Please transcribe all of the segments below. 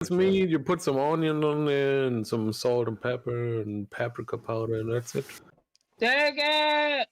It's meat. You put some onion on there and some salt and pepper and paprika powder, and that's it. Dang it!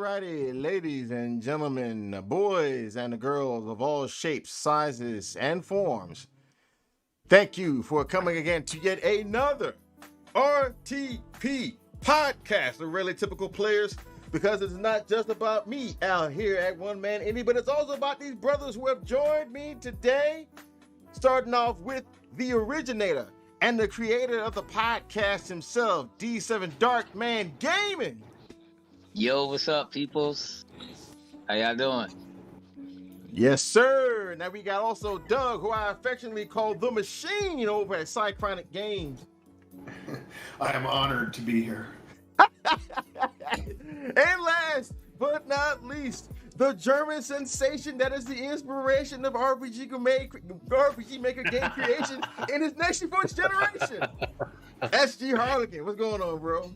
Righty, ladies and gentlemen, boys and girls of all shapes, sizes, and forms. Thank you for coming again to yet another RTP podcast of Really Typical Players, because it's not just about me out here at One Man Indie, but it's also about these brothers who have joined me today, starting off with the originator and the creator of the podcast himself, D7 Dark Man Gaming. Yo, what's up, peoples? How y'all doing? Yes, sir. Now we got also Doug, who I affectionately call the Machine over at Cychronic Games. I am honored to be here. And last but not least, the German sensation that is the inspiration of RPG Maker game creation in his next voice generation. SG Harlequin, what's going on, bro?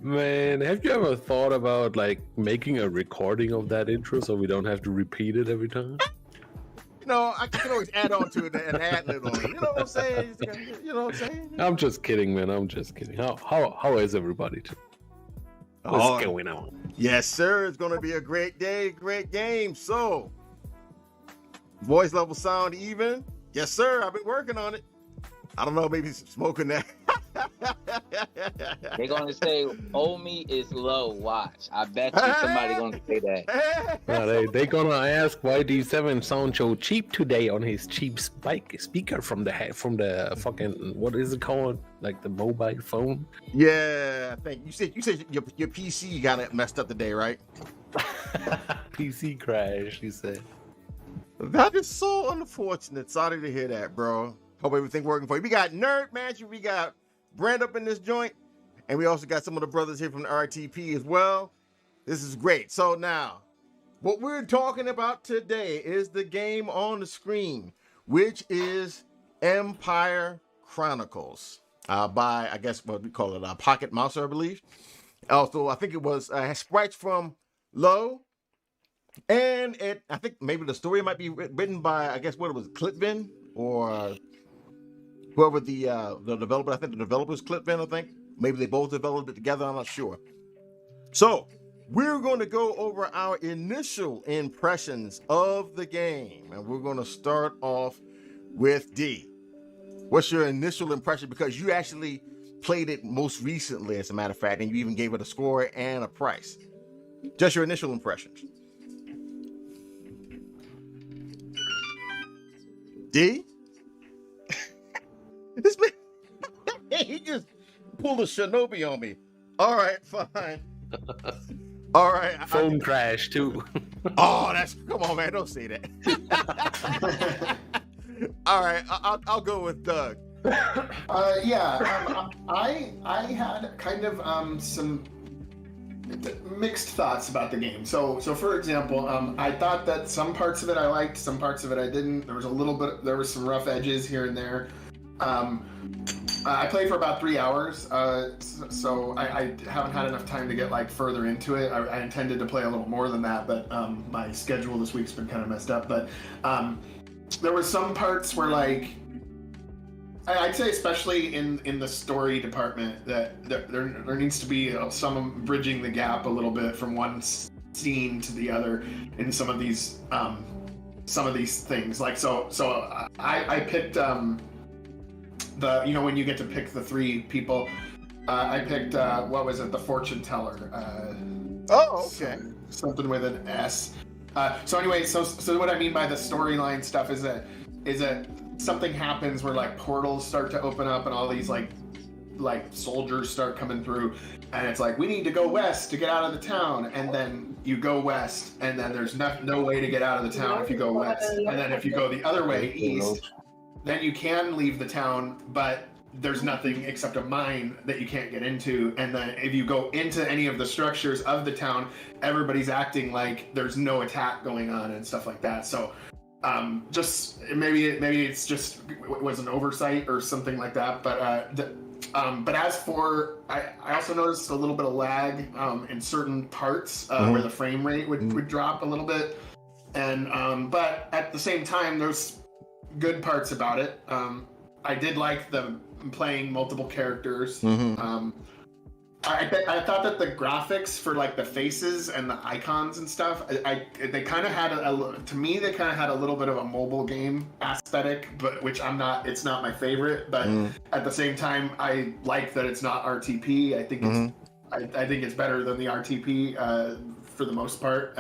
Man, have you ever thought about like making a recording of that intro so we don't have to repeat it every time? I can always add on to it and ad lib on it. You know what I'm saying? You know what I'm saying? I'm just kidding, man. I'm just kidding. How is everybody? What's going on? Yes, sir. It's going to be a great day, great game. So, voice level sound even? Yes, sir. I've been working on it. I don't know, maybe smoking that. They're gonna say Omi is low. Watch. I bet you somebody gonna say that. They're gonna ask why D7 sound so cheap today on his cheap speaker from the fucking, what is it called? Like the mobile phone? Yeah, I think you said your PC got it messed up today, right? PC crash, you said. That is so unfortunate. Sorry to hear that, bro. Hope everything working for you. We got Nerd Magic, we got Brand up in this joint, and we also got some of the brothers here from the RTP as well. This is great. So now, what we're talking about today is the game on the screen, which is Empire Chronicles by, I guess what we call it, Pocket Mouse, I believe. Also, I think it was sprites from Low, and I think maybe the story might be written by, I guess what it was, Clipvin, or whoever the developer, I think the developer's Clipvin, I think. Maybe they both developed it together, I'm not sure. So, we're going to go over our initial impressions of the game. And we're going to start off with D. What's your initial impression? Because you actually played it most recently, as a matter of fact, and you even gave it a score and a price. Just your initial impressions. D? This man, he just pulled a shinobi on me. All right, fine. All right. Phone crash too. Oh, come on, man. Don't say that. All right, I'll go with Doug. I had kind of some mixed thoughts about the game. So for example, I thought that some parts of it I liked, some parts of it I didn't. There was some rough edges here and there. I played for about 3 hours, so I haven't had enough time to get like further into it. I intended to play a little more than that, but my schedule this week's been kind of messed up. But there were some parts where, like, I'd say especially in the story department, that there needs to be some bridging the gap a little bit from one scene to the other in some of these things. Like so I picked when you get to pick the 3 people, I picked what was it, the fortune teller. Oh, okay. Something with an S. So anyway, so what I mean by the storyline stuff is that something happens where like portals start to open up and all these like soldiers start coming through, and it's like, we need to go west to get out of the town, and then you go west, and then there's no way to get out of the town if you go west, and then if you go the other way, east, then you can leave the town, but there's nothing except a mine that you can't get into. And then if you go into any of the structures of the town, everybody's acting like there's no attack going on and stuff like that. So just maybe it's just it was an oversight or something like that. But as for, I also noticed a little bit of lag in certain parts where the frame rate would drop a little bit. And but at the same time, there's good parts about it. I did like the playing multiple characters. I thought that the graphics for like the faces and the icons and stuff, they kind of had to me they kind of had a little bit of a mobile game aesthetic, but which it's not my favorite. But at the same time, I like that it's not RTP. I think I think it's better than the RTP for the most part.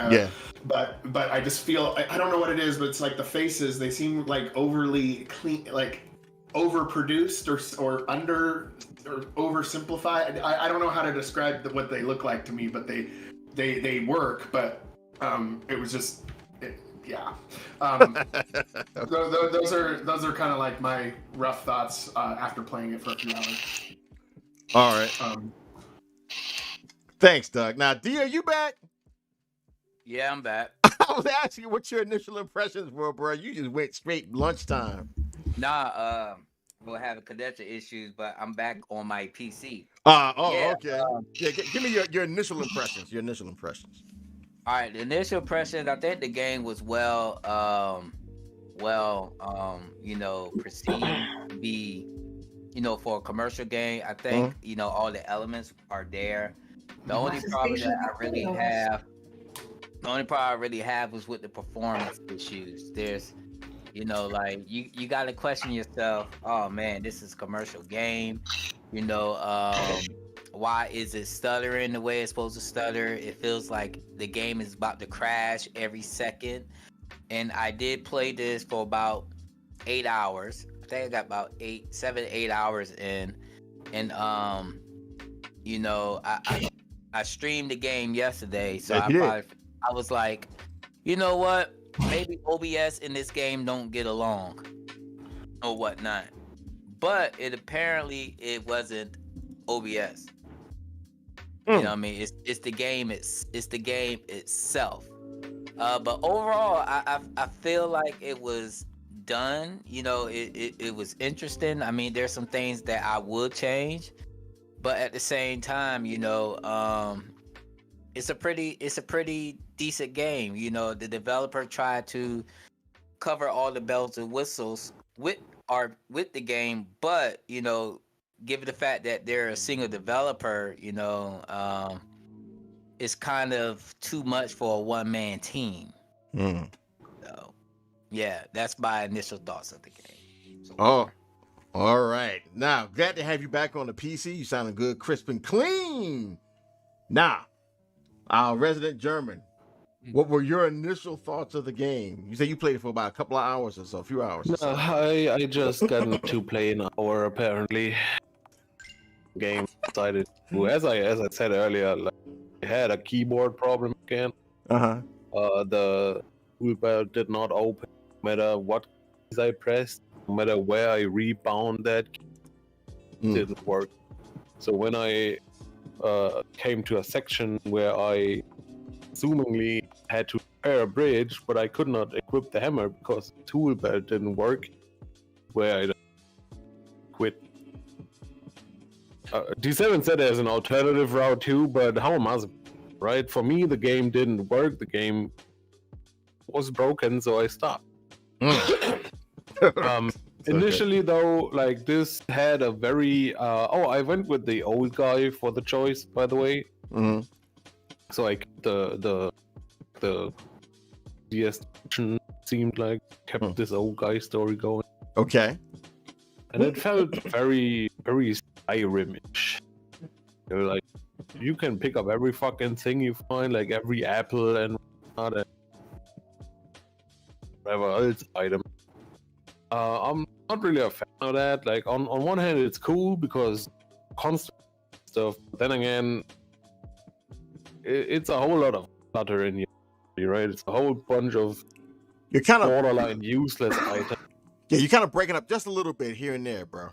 But I just feel, I don't know what it is, but it's like the faces, they seem like overly clean, like overproduced or oversimplified. I don't know how to describe what they look like to me, but they work. But it was just yeah. Those are kind of like my rough thoughts after playing it for a few hours. All right. Thanks, Doug. Now, D, are you back? Yeah, I'm back. I was asking you what your initial impressions were, bro. You just went straight lunchtime. Nah, we're having connection issues, but I'm back on my PC. Yeah. Okay. Yeah, give me your initial impressions. Your initial impressions. All right. The initial impressions, I think the game was perceived to be, for a commercial game. I think all the elements are there. The only problem I really have was with the performance issues. There's, you got to question yourself. Oh man, this is a commercial game. Why is it stuttering the way it's supposed to stutter? It feels like the game is about to crash every second. And I did play this for about 8 hours. I think I got about 7, 8 hours in. And I streamed the game yesterday, so I was like, you know what? Maybe OBS in this game don't get along or whatnot. But it wasn't OBS. You know what I mean? It's the game. It's the game itself. But overall, I feel like it was done. It was interesting. I mean, there's some things that I would change, but at the same time, it's a pretty decent game. The developer tried to cover all the bells and whistles with the game, but given the fact that they're a single developer, it's kind of too much for a one-man team. So, yeah, that's my initial thoughts of the game. So, all right. Now, glad to have you back on the PC. You sounding good, crisp and clean. Now, our resident German, what were your initial thoughts of the game? You said you played it for about a couple of hours or so, a few hours. No, I just got to play an hour apparently. Game decided to, as I said earlier, like, I had a keyboard problem again. The toolbar did not open, no matter what keys I pressed, no matter where I rebound that key, didn't work. So when I came to a section where I assumingly had to repair a bridge, but I could not equip the hammer because the toolbar didn't work, where I quit. D7 said there's an alternative route too, but how am I, right? For me, the game didn't work. The game was broken, so I stopped. Initially, though, like, this had a very I went with the old guy for the choice, by the way. So I kept the DS seemed like kept this old guy story going. Okay. And it felt very, very Skyrim-ish. Like, you can pick up every fucking thing you find, like every apple and whatever else item. I'm not really a fan of that. Like, on one hand, it's cool because constant stuff. But then again, it's a whole lot of clutter in you, right? It's a whole bunch of borderline useless items. Yeah, you're kind of breaking up just a little bit here and there, bro.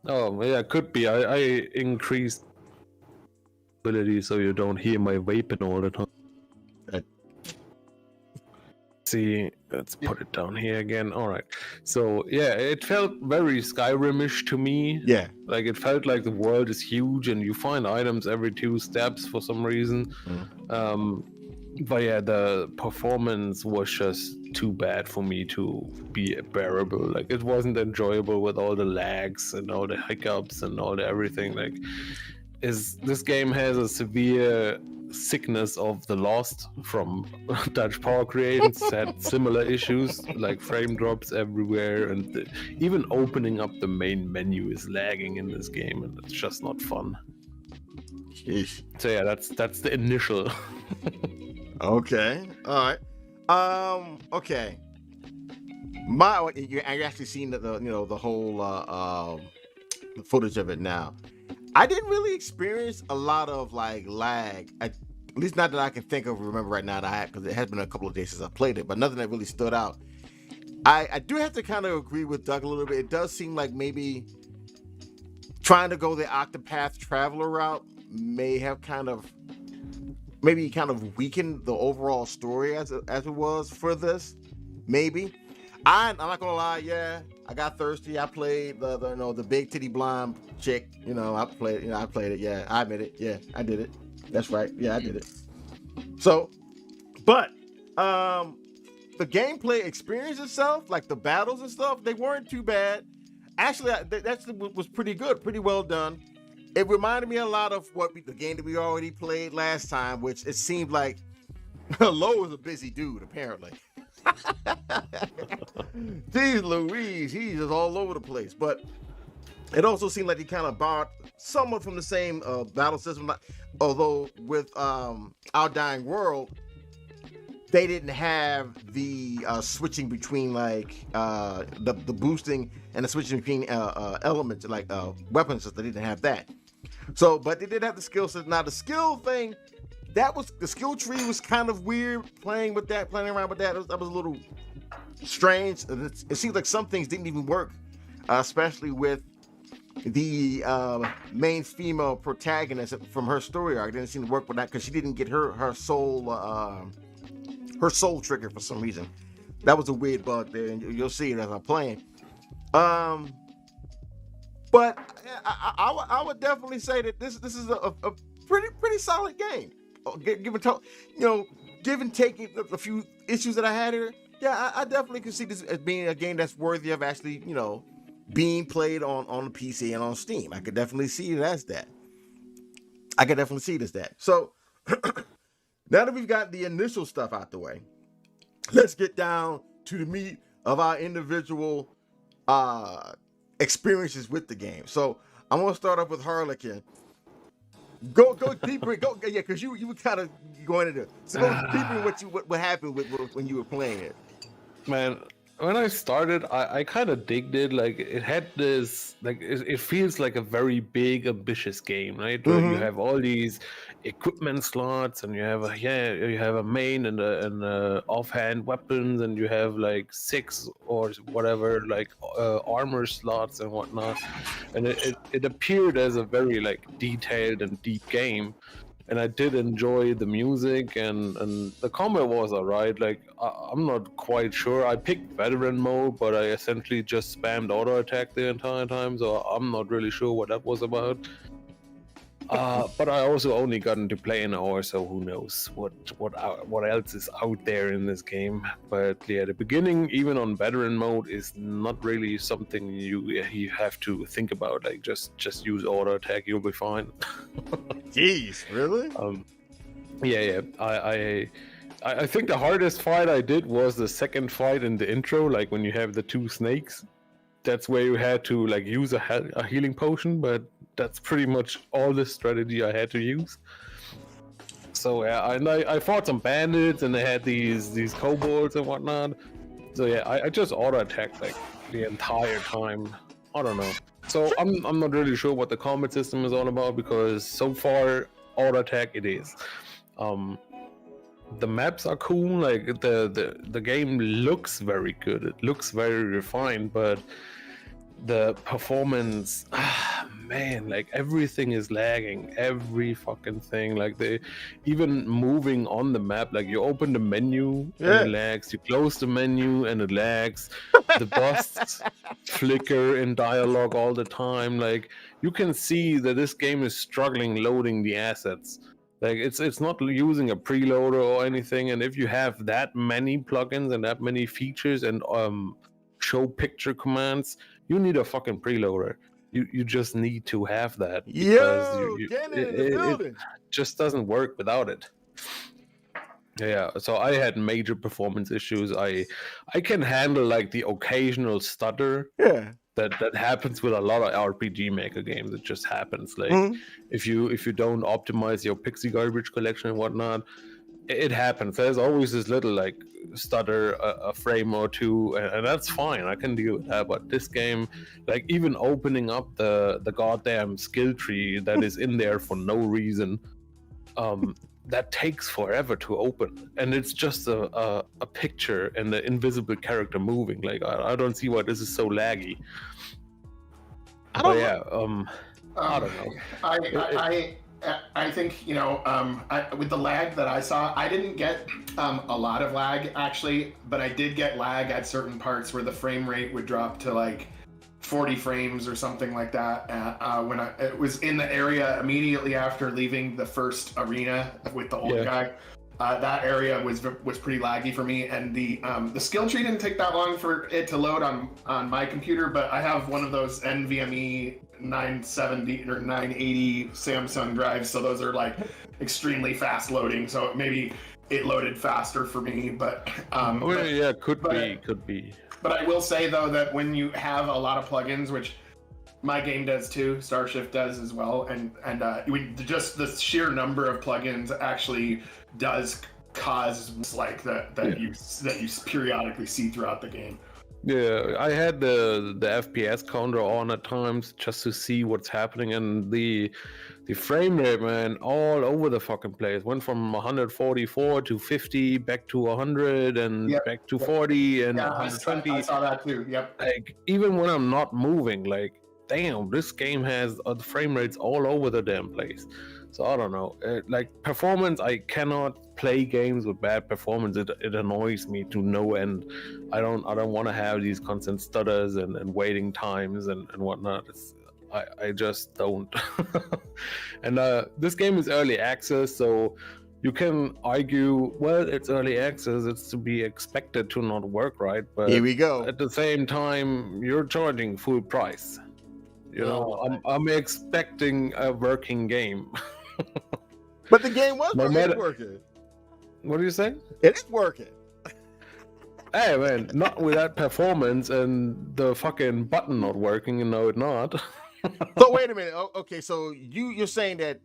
Oh, yeah, could be. I increased ability so you don't hear my vaping all the time. See, let's put it down here again. All right. So, yeah, it felt very Skyrim-ish to me. Yeah. Like, it felt like the world is huge and you find items every 2 steps for some reason. But yeah, the performance was just too bad for me to be bearable. Like, it wasn't enjoyable with all the lags and all the hiccups and all the everything. Like, this game has a severe sickness of the Lost from Dutch Power Creations. Had similar issues, like frame drops everywhere, and even opening up the main menu is lagging in this game, and it's just not fun. Jeez. So yeah, that's the initial. Okay. All right. Okay. You actually seen the whole footage of it now. I didn't really experience a lot of like lag, at least not that I can think of. Remember right now, because it has been a couple of days since I played it, but nothing that really stood out. I do have to kind of agree with Doug a little bit. It does seem like maybe trying to go the Octopath Traveler route may have kind of maybe kind of weakened the overall story as it was for this. Maybe. I'm not gonna lie. Yeah, I got thirsty. I played the big titty blonde chick. I played it. Yeah, I admit it. Yeah, I did it. That's right. Yeah, I did it. So, but the gameplay experience itself, like the battles and stuff, they weren't too bad. Actually, that was pretty good, pretty well done. It reminded me a lot of the game that we already played last time, which it seemed like Lo was a busy dude, apparently. Jeez Louise, he's just all over the place. But it also seemed like he kind of borrowed somewhat from the same battle system. Although with Our Dying World, they didn't have the switching between the boosting and the switching between elements like weapons. They didn't have that. So, but they did have the skill set. Now the skill thing, the skill tree was kind of weird. Playing around with that was a little strange. It seems like some things didn't even work, especially with the main female protagonist from her story arc. It didn't seem to work with that because she didn't get her soul trigger for some reason. That was a weird bug there, and you'll see it as I'm playing. But I would definitely say that this is a pretty solid game. Given taking a few issues that I had here, yeah, I definitely can see this as being a game that's worthy of actually, being played on the PC and on Steam. I could definitely see it as that. So now that we've got the initial stuff out the way, let's get down to the meat of our individual experiences with the game. So I'm gonna start off with Harlequin. Go deeper. Yeah, because you were kind of going into. So go deeper in what happened when you were playing it. Man, when I started, I kind of digged it. Like it had this, like it feels like a very big, ambitious game, right? Where you have all these equipment slots, and you have a main and a offhand weapons, and you have like 6 or whatever like armor slots and whatnot. And it appeared as a very like detailed and deep game. And I did enjoy the music, and the combat was alright. Like I'm not quite sure. I picked veteran mode, but I essentially just spammed auto attack the entire time, so I'm not really sure what that was about. But I also only got into play an hour, so who knows what else is out there in this game. But yeah, the beginning, even on veteran mode, is not really something you have to think about. Like just use auto attack, you'll be fine. Jeez, really? Yeah. I think the hardest fight I did was the second fight in the intro, like when you have the 2 snakes. That's where you had to like use a healing potion, but that's pretty much all the strategy I had to use. So yeah, I fought some bandits, and they had these kobolds and whatnot. So yeah, I just auto attacked like the entire time. I don't know. So I'm not really sure what the combat system is all about, because so far auto attack it is. The maps are cool. Like the game looks very good. It looks very refined, but the performance, man, like everything is lagging. Every fucking thing. Like even moving on the map, like you open the menu and it lags. You close the menu and it lags. The busts flicker in dialogue all the time. Like you can see that this game is struggling loading the assets. Like it's not using a preloader or anything. And if you have that many plugins and that many features and show picture commands, you need a fucking preloader. You just need to have that, because it just doesn't work without it. Yeah, so I had major performance issues. I can handle like the occasional stutter. Yeah. That happens with a lot of RPG Maker games. It just happens. Like if you don't optimize your pixie garbage collection and whatnot, it happens. There's always this little like stutter, a frame or two, and that's fine. I can deal with that. But this game, like even opening up the goddamn skill tree that is in there for no reason, that takes forever to open, and it's just a picture and the invisible character moving. Like I don't see why this is so laggy. I don't know. I think, with the lag that I saw, I didn't get a lot of lag actually, but I did get lag at certain parts where the frame rate would drop to like 40 frames or something like that. When it was in the area immediately after leaving the first arena with the old guy. That area was pretty laggy for me, and the skill tree didn't take that long for it to load on my computer, but I have one of those NVMe 970 or 980 Samsung drives, so those are like extremely fast loading, so maybe it loaded faster for me, but could be. But I will say though that when you have a lot of plugins, which my game does too, Starshift does as well, and just the sheer number of plugins actually does cause like that you periodically see throughout the game. Yeah, I had the FPS counter on at times just to see what's happening, and the frame rate, man, all over the fucking place. Went from 144 to 50, back to 100, and back to 40, and 120. I saw that too. Yep. Like even when I'm not moving, like damn, this game has the frame rates all over the damn place. So I don't know, like performance, I cannot play games with bad performance. It annoys me to no end. I don't want to have these constant stutters and waiting times and whatnot. I just don't. And this game is early access, so you can argue, well, it's early access, it's to be expected to not work right. But here we go. At the same time, you're charging full price. I'm expecting a working game. But the game was working. What do you say? It is working. Hey man, not with that performance and the fucking button not working. No, it's not. So wait a minute. Okay, so you're saying that,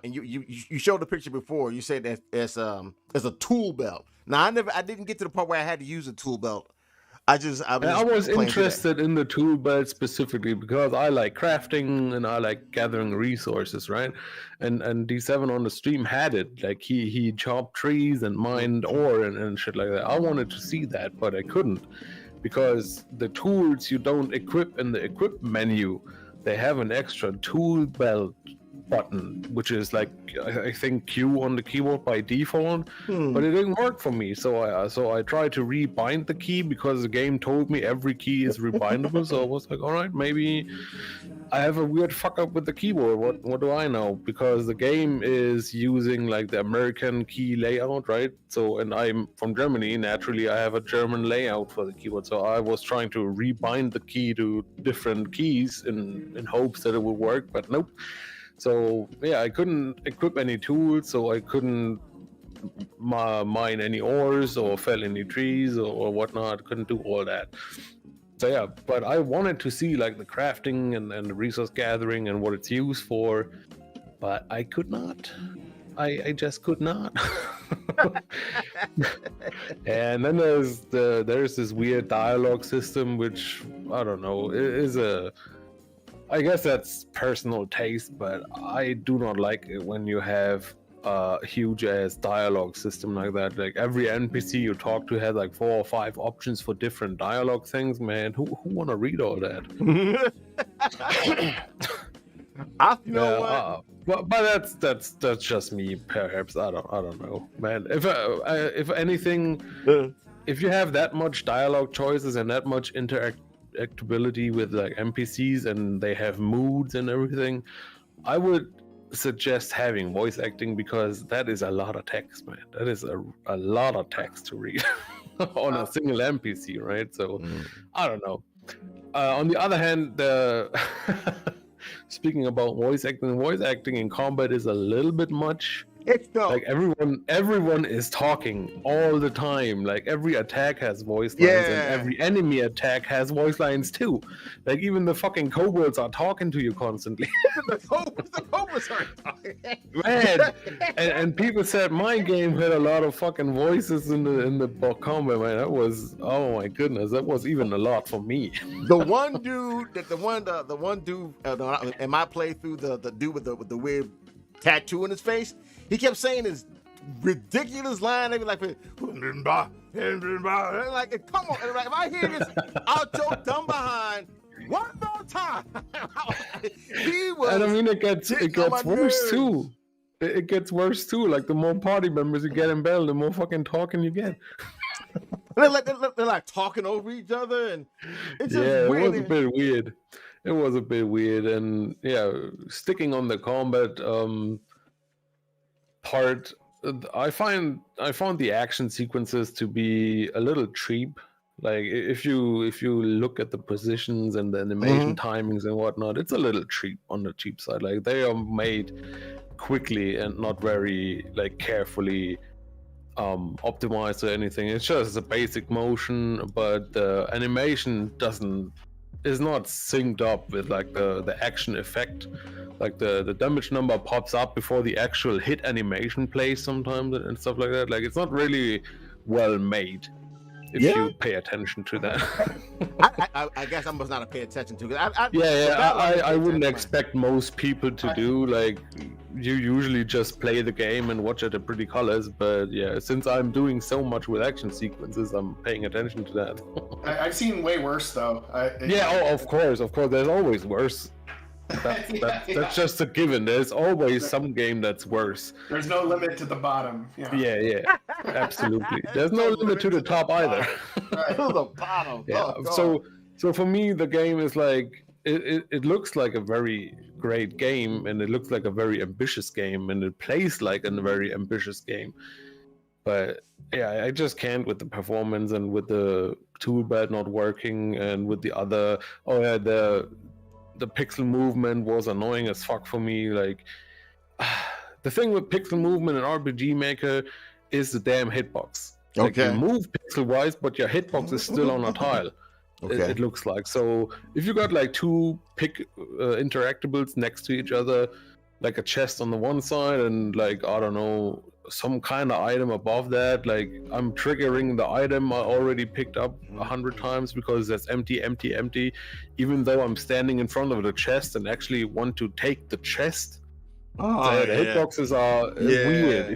and you showed the picture before. You said that there's a tool belt. Now I didn't get to the part where I had to use a tool belt. I was interested in the tool belt specifically because I like crafting and I like gathering resources, right? And D7 on the stream had it. Like he chopped trees and mined ore and shit like that. I wanted to see that, but I couldn't because the tools you don't equip in the equip menu, they have an extra tool belt button, which is like I think Q on the keyboard by default, but it didn't work for me. So I tried to rebind the key because the game told me every key is rebindable. So I was like, all right, maybe I have a weird fuck up with the keyboard. What do I know? Because the game is using like the American key layout, right? So, and I'm from Germany. Naturally, I have a German layout for the keyboard. So I was trying to rebind the key to different keys in hopes that it would work, but nope. So yeah, I couldn't equip any tools, so I couldn't mine any ores or fell any trees or whatnot. Couldn't do all that. So yeah, but I wanted to see like the crafting and the resource gathering and what it's used for, but I could not. I just could not. And then there's this weird dialogue system, which I don't know, is I guess that's personal taste, but I do not like it when you have a huge ass dialogue system like that. Like every NPC you talk to has like 4 or 5 options for different dialogue things. Man, who want to read all that? But that's just me. Perhaps I don't know, man. If anything, if you have that much dialogue choices and that much interactability with like NPCs and they have moods and everything, I would suggest having voice acting because that is a lot of text, man. That is a lot of text to read on a single NPC, right? So I don't know. On the other hand, speaking about voice acting in combat is a little bit much. Like everyone is talking all the time. Like every attack has voice lines, and every enemy attack has voice lines too. Like even the fucking kobolds are talking to you constantly. the kobolds are talking. Man, and people said my game had a lot of fucking voices in the combat. Man, that was, oh my goodness, that was even a lot for me. The one dude in my playthrough, the dude with the weird tattoo on his face, he kept saying this ridiculous line. They be like, like, come on. Like, if I hear this out your dumb behind, one more time. He was. And I mean, it gets worse too. It gets worse too. Like the more party members you get in battle, the more fucking talking you get. They're like talking over each other, and it's just it weird. was a bit weird. It was a bit weird, and yeah, sticking on the combat part, I found the action sequences to be a little cheap. Like if you look at the positions and the animation timings and whatnot, it's a little cheap on the cheap side. Like they are made quickly and not very like carefully optimized or anything. It's just a basic motion, but the animation is not synced up with like the action effect. Like the damage number pops up before the actual hit animation plays sometimes and stuff like that. Like it's not really well made if you pay attention to that. I guess I must not have paid attention to it. I wouldn't expect most people to do. Like you usually just play the game and watch it in pretty colors, but yeah, since I'm doing so much with action sequences, I'm paying attention to that. I've seen way worse though. Of course, there's always worse. That's just a given. There's always some game that's worse. There's no limit to the bottom. Yeah, absolutely. There's no limit to the top either. Right. To the bottom. Yeah. So for me, the game is like it looks like a very great game, and it looks like a very ambitious game, and it plays like a very ambitious game. But yeah, I just can't with the performance and with the toolbar not working, and with the other. The pixel movement was annoying as fuck for me. Like the thing with pixel movement in RPG Maker is the damn hitbox. Like you move pixel wise, but your hitbox is still on a tile. It looks like. So if you got like two interactables next to each other, like a chest on the one side and like I don't know, some kind of item above that, like I'm triggering the item I already picked up 100 times because that's empty, even though I'm standing in front of the chest and actually want to take the chest. The hitboxes are weird.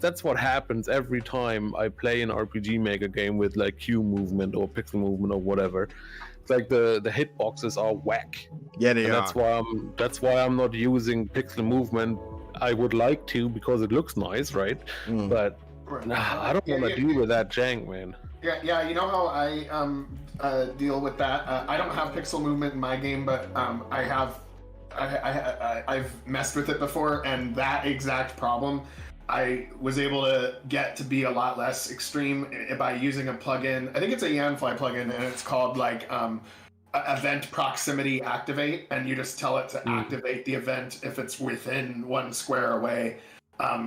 That's what happens every time I play an RPG Maker game with like Q movement or pixel movement or whatever. It's like the hitboxes are whack. Yeah, they are. That's why I'm not using pixel movement. I would like to because it looks nice, right? But I don't want to deal with that jank, man. Yeah. You know how I deal with that? I don't have pixel movement in my game, but I've messed with it before, and that exact problem I was able to get to be a lot less extreme by using a plugin. I think it's a Yanfly plugin, and it's called like event proximity activate, and you just tell it to activate the event if it's within 1 square away,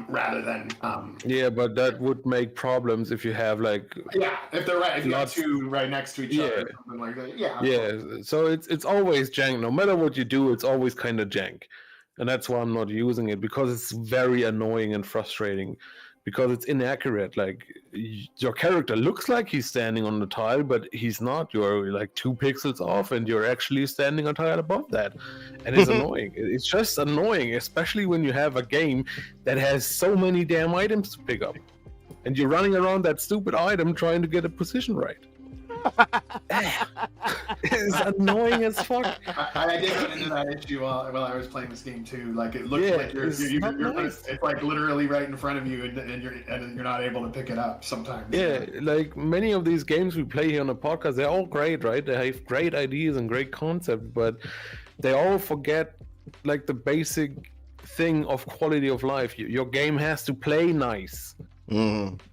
rather than but that would make problems if you have like if they're right, if you have two right next to each other or something like that. So it's always jank. No matter what you do, it's always kind of jank, and that's why I'm not using it, because it's very annoying and frustrating. Because it's inaccurate. Like your character looks like he's standing on the tile, but he's not. You're like 2 pixels off, and you're actually standing a tile above that, and it's annoying. It's just annoying, especially when you have a game that has so many damn items to pick up, and you're running around that stupid item trying to get a position right. It's annoying as fuck. I did run into that issue while I was playing this game too. Like it looked like it's like literally right in front of you, and you're not able to pick it up sometimes. Yeah, like many of these games we play here on the podcast, they're all great, right? They have great ideas and great concepts, but they all forget like the basic thing of quality of life. Your game has to play nice.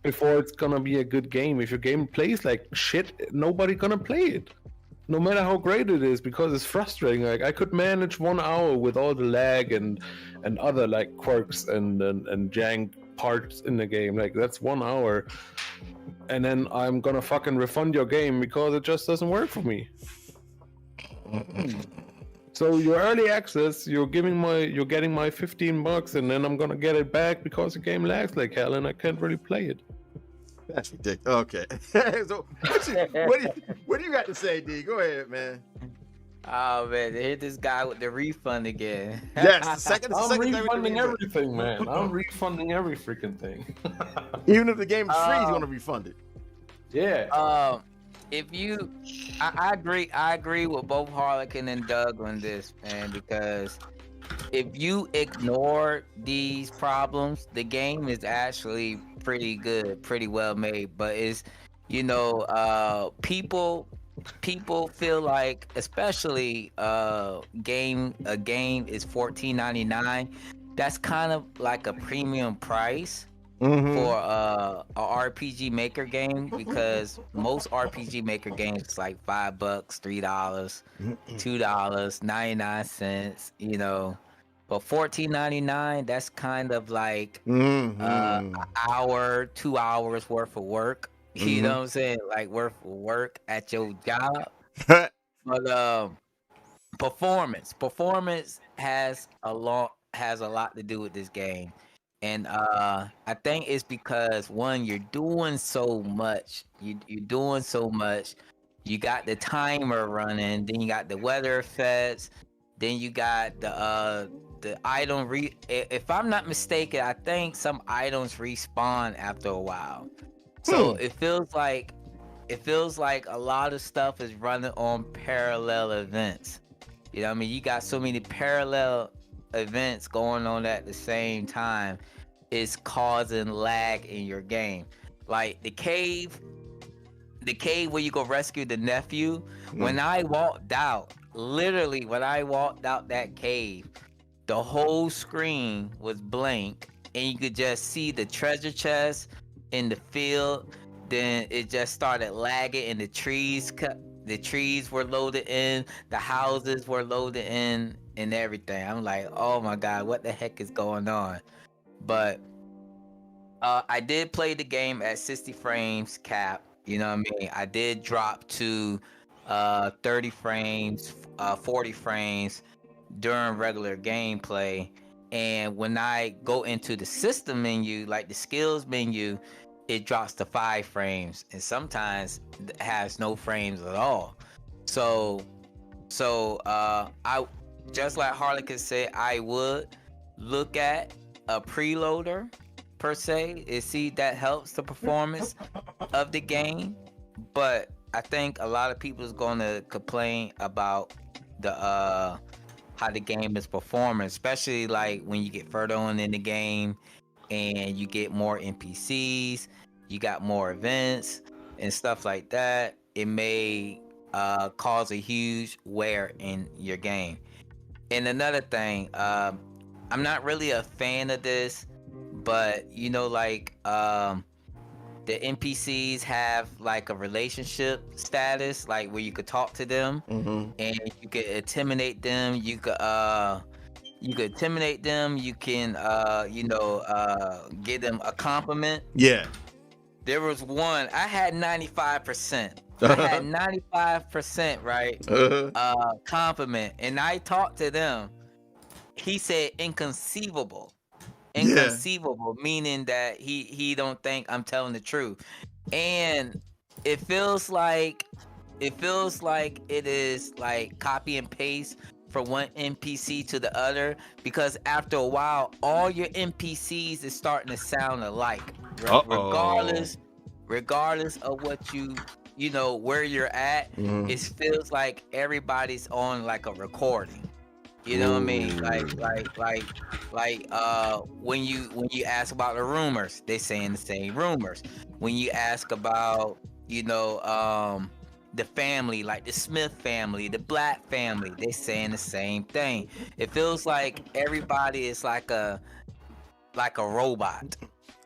Before it's gonna be a good game. If your game plays like shit, nobody gonna play it, no matter how great it is, because it's frustrating. Like I could manage 1 hour with all the lag and other like quirks and jank parts in the game. Like that's 1 hour, and then I'm gonna fucking refund your game because it just doesn't work for me. So your early access, you're getting my $15, and then I'm gonna get it back because the game lags like hell, and I can't really play it. That's ridiculous. Okay. So what do you got to say, D? Go ahead, man. Oh man, hit this guy with the refund again. Yes, I'm refunding everything, man. I'm refunding every freaking thing. Even if the game is free, you want to refund it. Yeah. I agree with both Harlequin and Doug on this, man, because if you ignore these problems, the game is actually pretty good, pretty well made. But it's, people feel like, especially a game is $14.99. That's kind of like a premium price for a RPG Maker game, because most RPG Maker games is like $5, $3, $2, 99 cents, But $14.99, that's kind of like an hour, 2 hours worth of work. You know what I'm saying? Like worth of work at your job. But performance has a lot to do with this game. And I think it's because, one, you're doing so much. You're doing so much. You got the timer running, then you got the weather effects, then you got the item if I'm not mistaken, I think some items respawn after a while. So it feels like a lot of stuff is running on parallel events. You know what I mean? You got so many parallel events going on at the same time. It's causing lag in your game. Like the cave where you go rescue the nephew. When I walked out, literally when I walked out that cave, the whole screen was blank, and you could just see the treasure chest in the field. Then it just started lagging, and the trees were loaded in, the houses were loaded in, and everything. I'm like, oh my god, what the heck is going on? But I did play the game at 60 frames cap. You know what I mean? I did drop to 30 frames, 40 frames during regular gameplay. And when I go into the system menu, like the skills menu, it drops to 5 frames, and sometimes it has no frames at all. So I, just like Harlequin said, I would look at a preloader per se and see that helps the performance of the game. But I think a lot of people is going to complain about the how the game is performing, especially like when you get further on in the game and you get more NPCs, you got more events and stuff like that. It may cause a huge wear in your game. And another thing, I'm not really a fan of this, but the NPCs have like a relationship status, like where you could talk to them and you could intimidate them. You could intimidate them. You can give them a compliment. Yeah. There was one. I had 95%. I had 95%, right? Compliment, and I talked to them. He said inconceivable. Inconceivable, meaning that he don't think I'm telling the truth. And it feels like it is like copy and paste from one NPC to the other, because after a while all your NPCs is starting to sound alike. Regardless of what where you're at, it feels like everybody's on like a recording. You know what I mean? Like when you ask about the rumors, they saying the same rumors. When you ask about, the family, like the Smith family, the Black family, they saying the same thing. It feels like everybody is like a robot.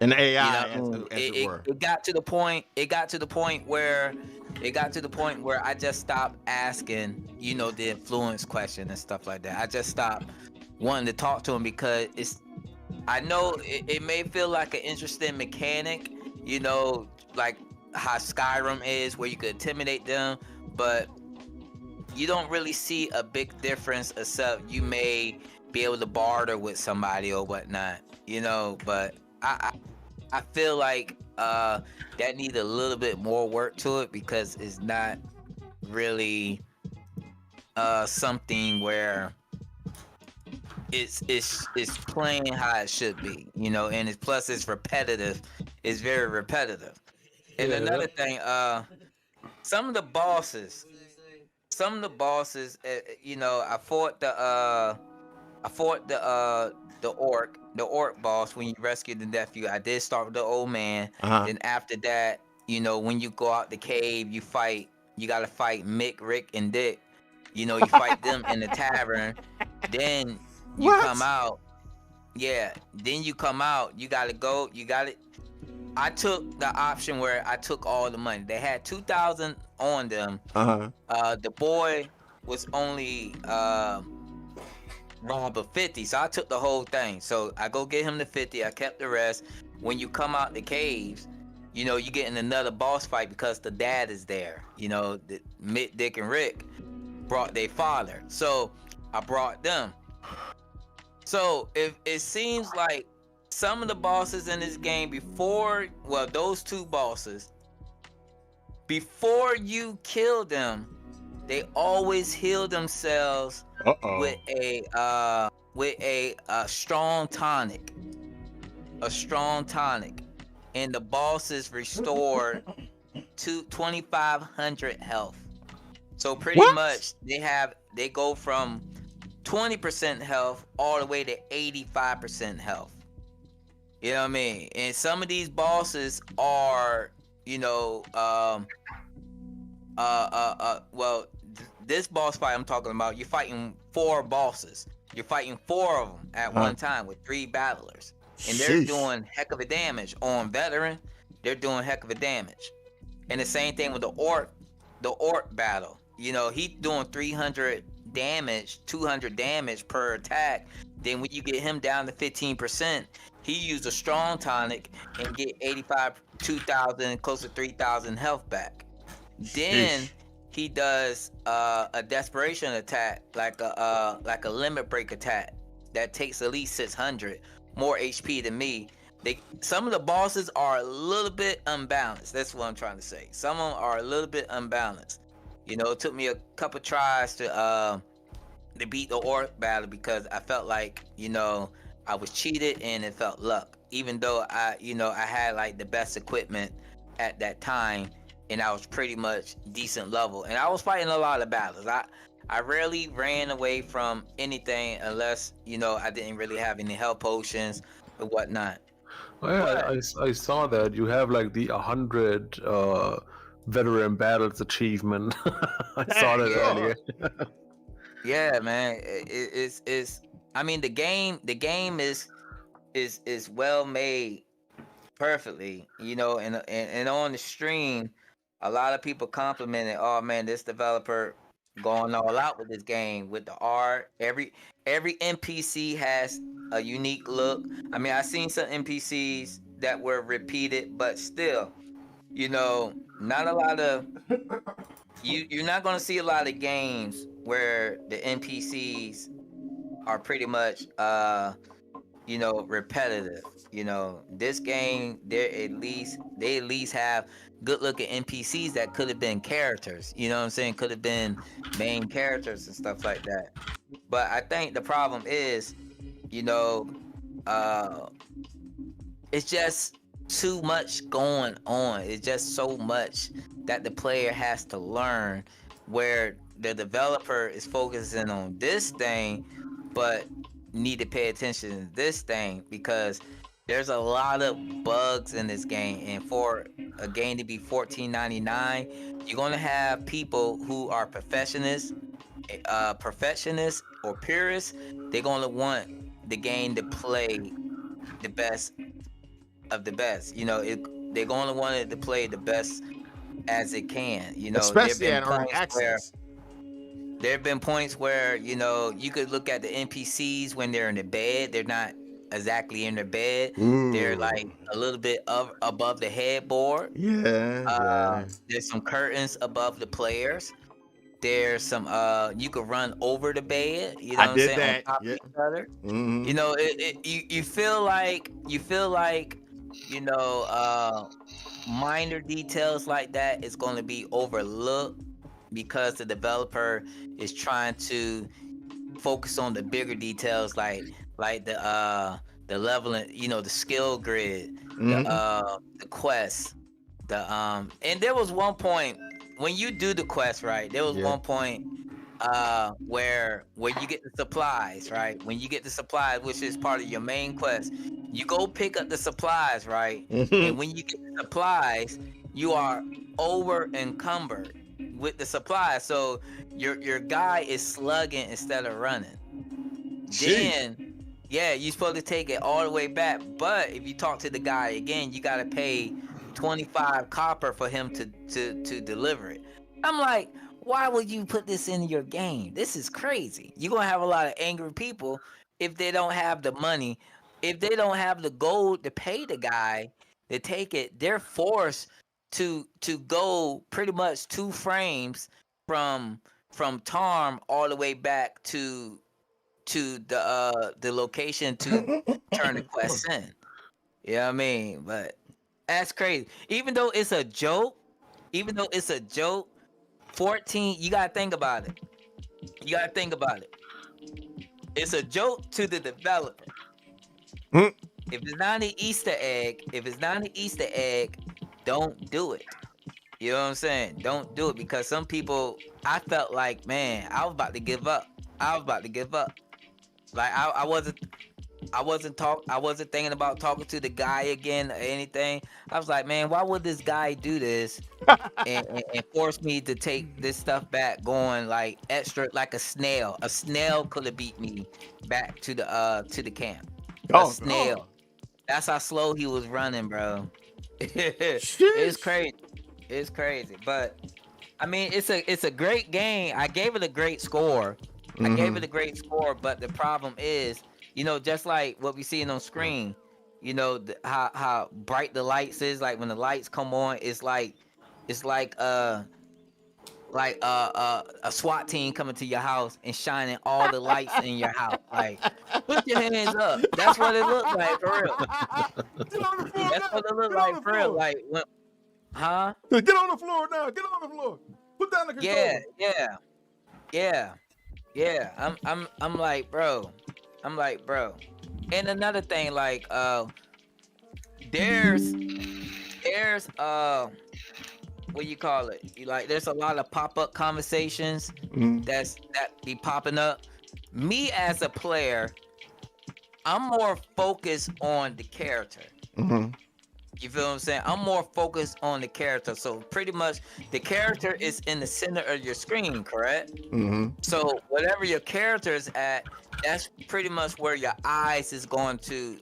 An AI, as it were. It got to the point where I just stopped asking, the influence question and stuff like that. I just stopped wanting to talk to him, because I know it may feel like an interesting mechanic, like how Skyrim is, where you could intimidate them, but you don't really see a big difference, except you may be able to barter with somebody or whatnot, but I feel like that needs a little bit more work to it, because it's not really something where it's playing how it should be, and it's repetitive. It's very repetitive. And another thing, some of the bosses, you know, I fought the orc boss when you rescued the nephew. I did start with the old man. Then after that, you know, when you go out the cave, you gotta fight Mick, Rick, and Dick. You know, you fight them in the tavern. Then you come out. Yeah. Then you come out. You gotta go. I took the option where I took all the money. They had 2,000 on them. The boy was only robbed of 50, so I took the whole thing. So I go get him the 50. I kept the rest. When you come out the caves, you know, you get in another boss fight because the dad is there. You know, Mick, Dick, and Rick brought their father. So I brought them. So if it seems like some of the bosses in this game those two bosses, before you kill them, they always heal themselves with a strong tonic. A strong tonic. And the bosses restore to 2,500 health. So pretty much they go from 20% health all the way to 85% health. You know what I mean? And some of these bosses are, you know, this boss fight I'm talking about, you're fighting 4 bosses. You're fighting 4 of them at one time with 3 battlers. And they're doing heck of a damage. On veteran, they're doing heck of a damage. And the same thing with the orc battle. You know, he's doing 300 damage, 200 damage per attack. Then when you get him down to 15%, he used a strong tonic and get 2,000, close to 3,000 health back. Then he does a desperation attack, like a limit break attack that takes at least 600 more HP than me. Some of the bosses are a little bit unbalanced. That's what I'm trying to say. Some of them are a little bit unbalanced. You know, it took me a couple tries to beat the orc battle because I felt like, you know, I was cheated and it felt luck. Even though I had like the best equipment at that time and I was pretty much decent level. And I was fighting a lot of battles. I rarely ran away from anything unless, you know, I didn't really have any health potions or whatnot. Well, I saw that you have like the 100 veteran battles achievement. I saw that earlier. Yeah, man. It's I mean, the game is well made perfectly, you know, and on the stream, a lot of people complimented, oh man, this developer going all out with this game, with the art. Every NPC has a unique look. I mean, I seen some NPCs that were repeated, but still, you know, not a lot of you're not gonna see a lot of games where the NPCs are pretty much you know, repetitive. You know, this game, they at least have good looking NPCs that could have been characters. You know what I'm saying? Could have been main characters and stuff like that. But I think the problem is, you know, it's just too much going on. It's just so much that the player has to learn, where the developer is focusing on this thing, but need to pay attention to this thing because there's a lot of bugs in this game. And for a game to be $14.99, you're gonna have people who are perfectionists or purists. They're gonna want the game to play the best of the best. You know, they're gonna want it to play the best as it can. You know, especially at early access. There have been points where, you know, you could look at the NPCs when they're in the bed. They're not exactly in their bed. Ooh. They're like a little bit above the headboard. Yeah. There's some curtains above the players. There's some you could run over the bed. You know what I'm saying? That. On top of each other. Mm-hmm. You know, you feel like you know, minor details like that is going to be overlooked because the developer is trying to focus on the bigger details, like the leveling, you know, the skill grid, mm-hmm. the quest, and there was one point when you do the quest, right? There was one point where you get the supplies, right? When you get the supplies, which is part of your main quest, you go pick up the supplies, right? And when you get the supplies, you are over encumbered with the supplies, so your guy is slugging instead of running. Then you're supposed to take it all the way back, but if you talk to the guy again, you gotta pay 25 copper for him to deliver it. I'm like, why would you put this in your game? This is crazy. You're gonna have a lot of angry people if they don't have the money, if they don't have the gold to pay the guy to take it. They're forced to go pretty much 2 frames from Tarm all the way back to the location to turn the quest in. You know what I mean? But that's crazy. Even though it's a joke, 14, you gotta think about it. It's a joke to the developer. If it's not an Easter egg, don't do it. You know what I'm saying? Don't do it, because some people, I felt like, man, I was about to give up. Like I wasn't thinking about talking to the guy again or anything. I was like, man, why would this guy do this and force me to take this stuff back, going like extra, like a snail? A snail could have beat me back to the camp. A snail. That's how slow he was running, bro. It's crazy. But I mean, it's a great game. I gave it a great score. But the problem is, just like what we see on screen, how bright the lights is. Like when the lights come on, it's like a SWAT team coming to your house and shining all the lights in your house. Like, put your hands up. That's what it looks like, for real. That's what it looks like, for real. Like, when, huh? Get on the floor now. Get on the floor. Put down the controller. Yeah. I'm like, bro. And another thing, like, there's what you call it? Like, there's a lot of pop-up conversations that be popping up. Me as a player, I'm more focused on the character. You feel what I'm saying? I'm more focused on the character. So pretty much the character is in the center of your screen, correct? So whatever your character is at, that's pretty much where your eyes is going to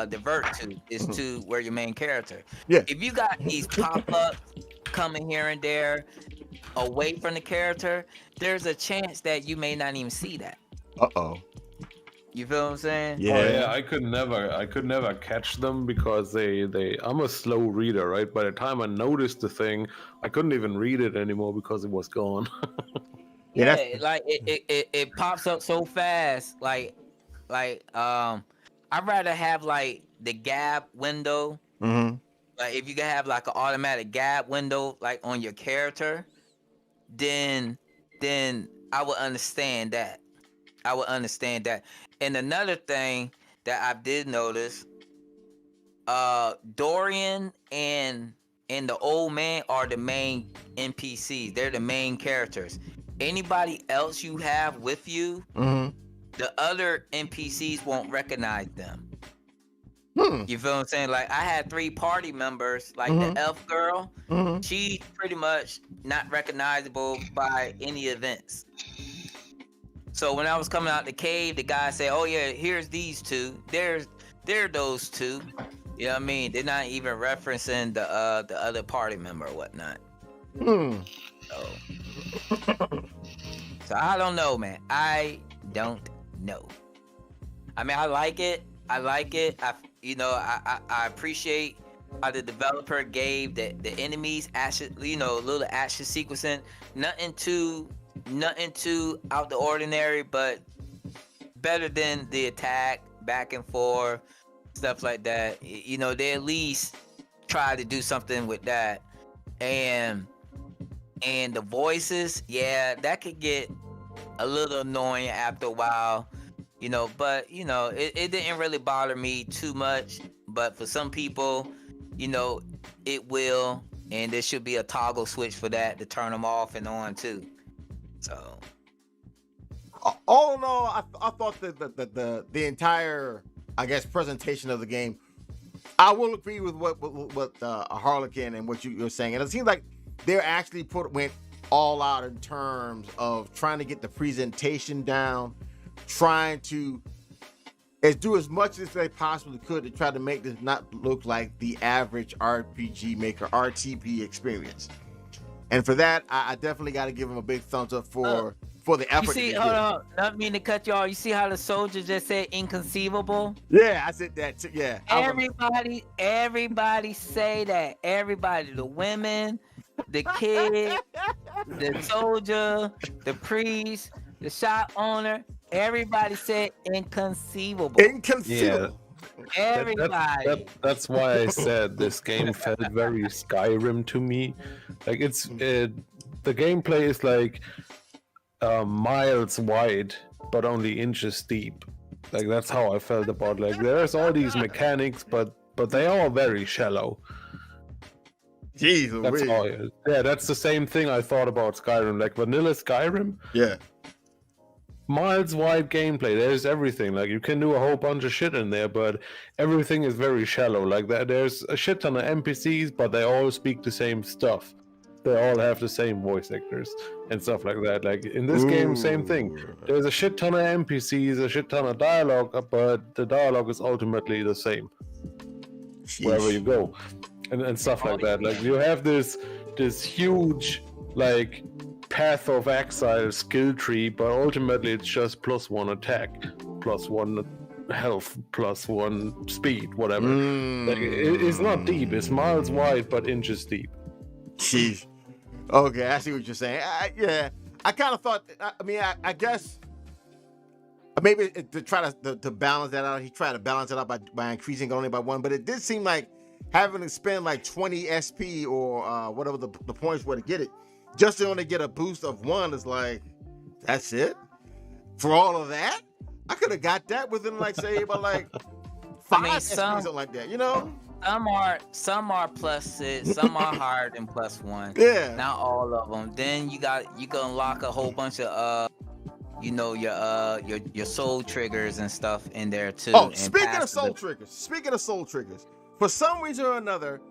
divert to, is to where your main character. If you got these pop-ups coming here and there away from the character, there's a chance that you may not even see that. You feel what I'm saying? Yeah, I could never catch them because I'm a slow reader, right? By the time I noticed the thing, I couldn't even read it anymore because it was gone. Like it pops up so fast. Like I'd rather have like the gap window. Like if you can have like an automatic gap window like on your character, then I would understand that. And another thing that I did notice, Dorian and the old man are the main NPCs. They're the main characters. Anybody else you have with you, the other NPCs won't recognize them. You feel what I'm saying? Like, I had 3 party members, like the elf girl. She's pretty much not recognizable by any events. So when I was coming out the cave, the guy said, "Oh yeah, here's these 2. They're those 2." You know what I mean? They're not even referencing the other party member or whatnot. So I don't know, man. I don't know. I mean, I like it. I appreciate how the developer gave the enemies action, a little action sequencing. Nothing too out the ordinary, but better than the attack back and forth, stuff like that. They at least try to do something with that. And the voices, that could get a little annoying after a while, but it didn't really bother me too much. But for some people, it will. and there should be a toggle switch for that to turn them off and on too. So, all in all, I thought that the entire, I guess, presentation of the game, I will agree with what Harlequin and what you're saying, and it seems like they're actually went all out in terms of trying to get the presentation down, trying to do as much as they possibly could to try to make this not look like the average RPG maker RTP experience. And for that, I definitely got to give them a big thumbs up for the effort. You see, hold on, not mean to cut you off. You see how the soldier just said inconceivable? Yeah, I said that too. Yeah. Everybody say that. Everybody, the women, the kid, the soldier, the priest, the shop owner, everybody said inconceivable. Inconceivable. Yeah. Everybody. That's why I said this game felt very Skyrim to me. Like the gameplay is like miles wide, but only inches deep. Like that's how I felt about. Like there's all these mechanics, but they are very shallow. Jeez, that's all. Yeah, that's the same thing I thought about Skyrim. Like vanilla Skyrim. Yeah. Miles wide gameplay. There's everything. Like you can do a whole bunch of shit in there, but everything is very shallow. Like that, there's a shit ton of NPCs, but they all speak the same stuff. They all have the same voice actors and stuff like that. Like in this game, same thing. There's a shit ton of NPCs, a shit ton of dialogue, but the dialogue is ultimately the same wherever you go, and stuff like that. Like you have this huge like path of exile skill tree, but ultimately it's just +1 attack, +1 health, +1 speed, whatever. Like, it's not deep. It's miles wide, but inches deep. Jeez. Okay, I see what you're saying. I kind of thought. I guess maybe to try to balance that out. He tried to balance it out by increasing it only by 1, but it did seem like having to spend like 20 SP or whatever the points were to get it, just to only get a boost of 1 is like, that's it for all of that. I could have got that within like say about like 5 SP, something like that. You know. Some are +6, some are higher than +1. Yeah. Not all of them. Then you can unlock a whole bunch of your soul triggers and stuff in there too. Oh, speaking of soul triggers, for some reason or another,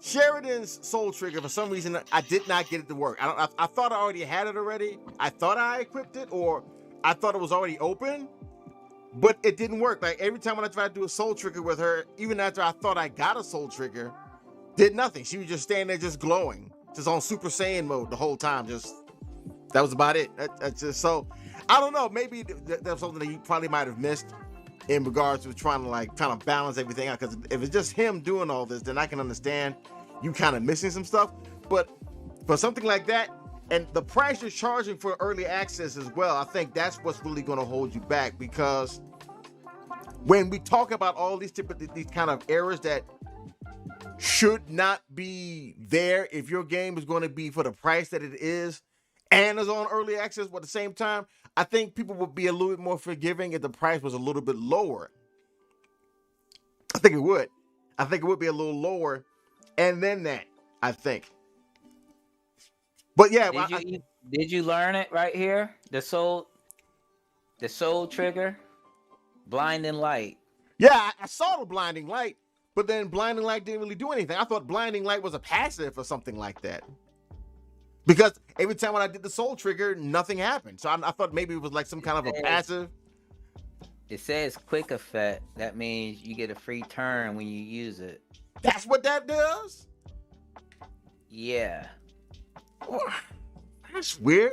Sheridan's soul trigger, for some reason I did not get it to work. I thought I already had it already. I thought I equipped it, or I thought it was already open. But it didn't work. Like every time when I tried to do a soul trigger with her, even after I thought I got a soul trigger, did nothing. She was just standing there, just glowing, just on Super Saiyan mode the whole time. That was about it. That's just so. I don't know. Maybe that's something that you probably might have missed in regards to trying to balance everything out. Because if it's just him doing all this, then I can understand you kind of missing some stuff. But for something like that, and the price you're charging for early access as well, I think that's what's really going to hold you back. Because when we talk about all these kind of errors that should not be there if your game is going to be for the price that it is and is on early access, but at the same time, I think people would be a little bit more forgiving if the price was a little bit lower. I think it would. I think it would be a little lower. And then that, I think. But yeah, did you learn it right here? The soul trigger, blinding light. Yeah, I saw the blinding light, but then blinding light didn't really do anything. I thought blinding light was a passive or something like that. Because every time when I did the soul trigger, nothing happened. So I thought maybe it was like some kind of a passive. It says quick effect. That means you get a free turn when you use it. That's what that does? Yeah. That's weird.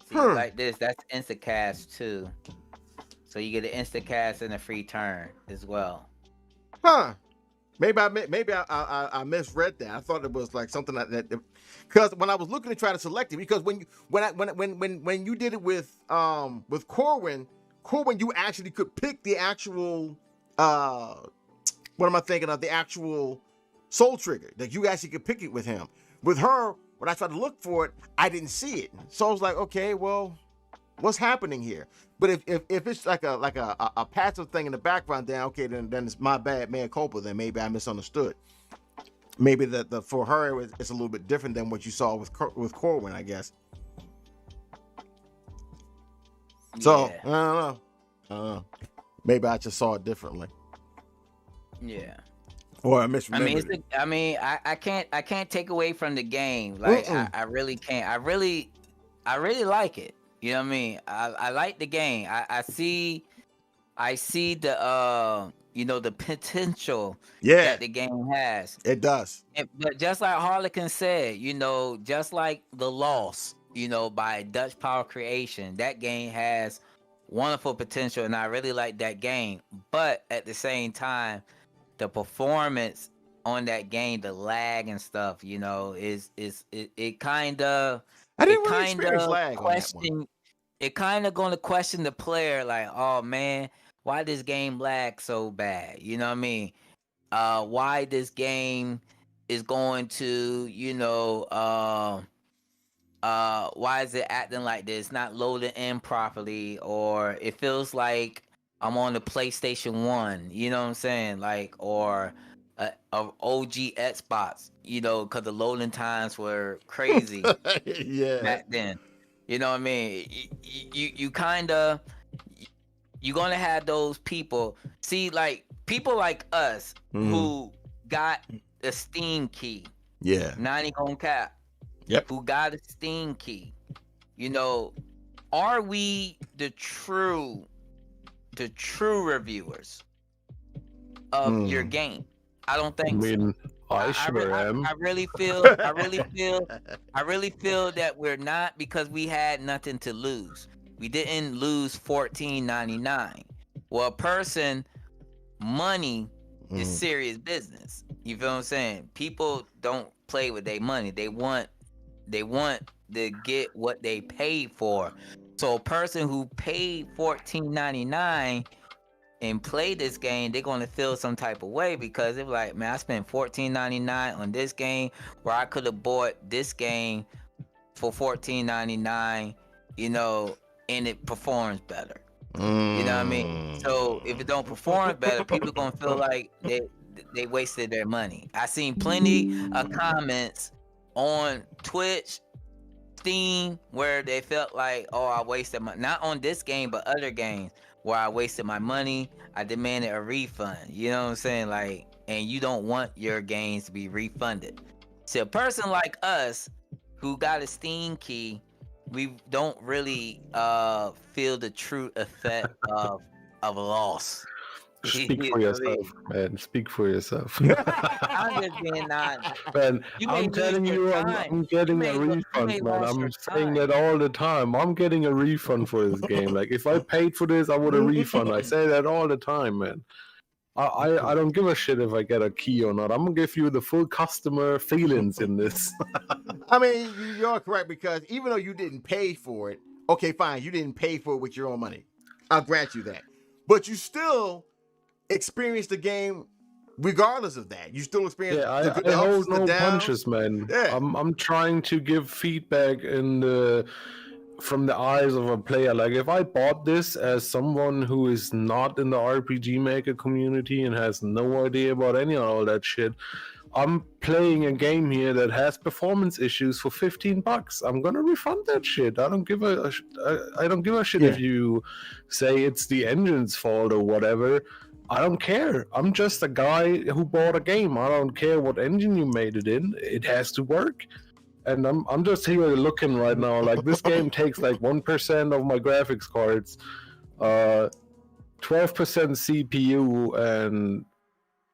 See, like this, that's instacast too. So you get an instacast and a free turn as well. Huh. Maybe I misread that. I thought it was like something like that. Because when I was looking to try to select it, because when you did it with Corwin, you actually could pick the actual what am I thinking of? The actual soul trigger. That you actually could pick it with him. With her, when I tried to look for it, I didn't see it. So I was like, okay, well, what's happening here? But if it's like a passive thing in the background, then okay, then it's my bad, mea culpa. Then maybe I misunderstood. maybe the for her it's a little bit different than what you saw with Corwin, I guess. So I don't know. Maybe I just saw it differently. Yeah. Or I misremembered. I can't take away from the game. Like I really can't. I really like it. You know what I mean? I like the game. I see the the potential that the game has. It does. But just like Harlequin said, just like The Lost, by Dutch Power Creation, that game has wonderful potential, and I really like that game. But at the same time, the performance on that game, the lag and stuff, it kind of. I didn't really experience lag on that one. It kind of going to question the player, like, oh man, why this game lag so bad? You know what I mean? Why this game is going to, why is it acting like this? Not loading in properly, or it feels like I'm on the PlayStation 1, you know what I'm saying? Like, or a OG Xbox, because the loading times were crazy back then. You know what I mean? You kind of, you're going to have those people. See, like, people like us who got the Steam key. Yeah. 90 on cap. Yep. Who got a Steam key. Are we the true reviewers of your game? I don't think so. I sure am. I really feel that we're not, because we had nothing to lose. We didn't lose $14.99. Well, a person, money is serious business. You feel what I'm saying? People don't play with their money. They want to get what they paid for. So a person who paid $14.99 and play this game, they're going to feel some type of way, because they're like, man, I spent $14.99 on this game where I could have bought this game for $14.99, and it performs better. You know what I mean? So if it don't perform better, people are going to feel like they wasted their money. I seen plenty of comments on Twitch, Steam, where they felt like, oh, I wasted my, not on this game, but other games, where I wasted my money. I demanded a refund. You know what I'm saying? Like, and you don't want your games to be refunded. So a person like us who got a Steam key, we don't really feel the true effect of loss. Speak for yourself, man. Speak for yourself. I'm just being honest. Man, I'm telling you, I'm getting a refund, man. I'm saying that all the time. I'm getting a refund for this game. Like, if I paid for this, I would have refund. I say that all the time, man. I don't give a shit if I get a key or not. I'm gonna give you the full customer feelings in this. I mean, you're correct, because even though you didn't pay for it, okay, fine, you didn't pay for it with your own money. I'll grant you that. But you still experience the game regardless of that. You still experience I hold no punches, man. Yeah. I'm trying to give feedback from the eyes of a player. Like, if I bought this as someone who is not in the RPG Maker community and has no idea about any of all that shit, I'm playing a game here that has performance issues for $15. I'm gonna refund that shit. I don't give a shit if you say it's the engine's fault or whatever. I don't care. I'm just a guy who bought a game. I don't care what engine you made it in. It has to work. And I'm just here looking right now. Like, this game takes like 1% of my graphics cards, 12% CPU, and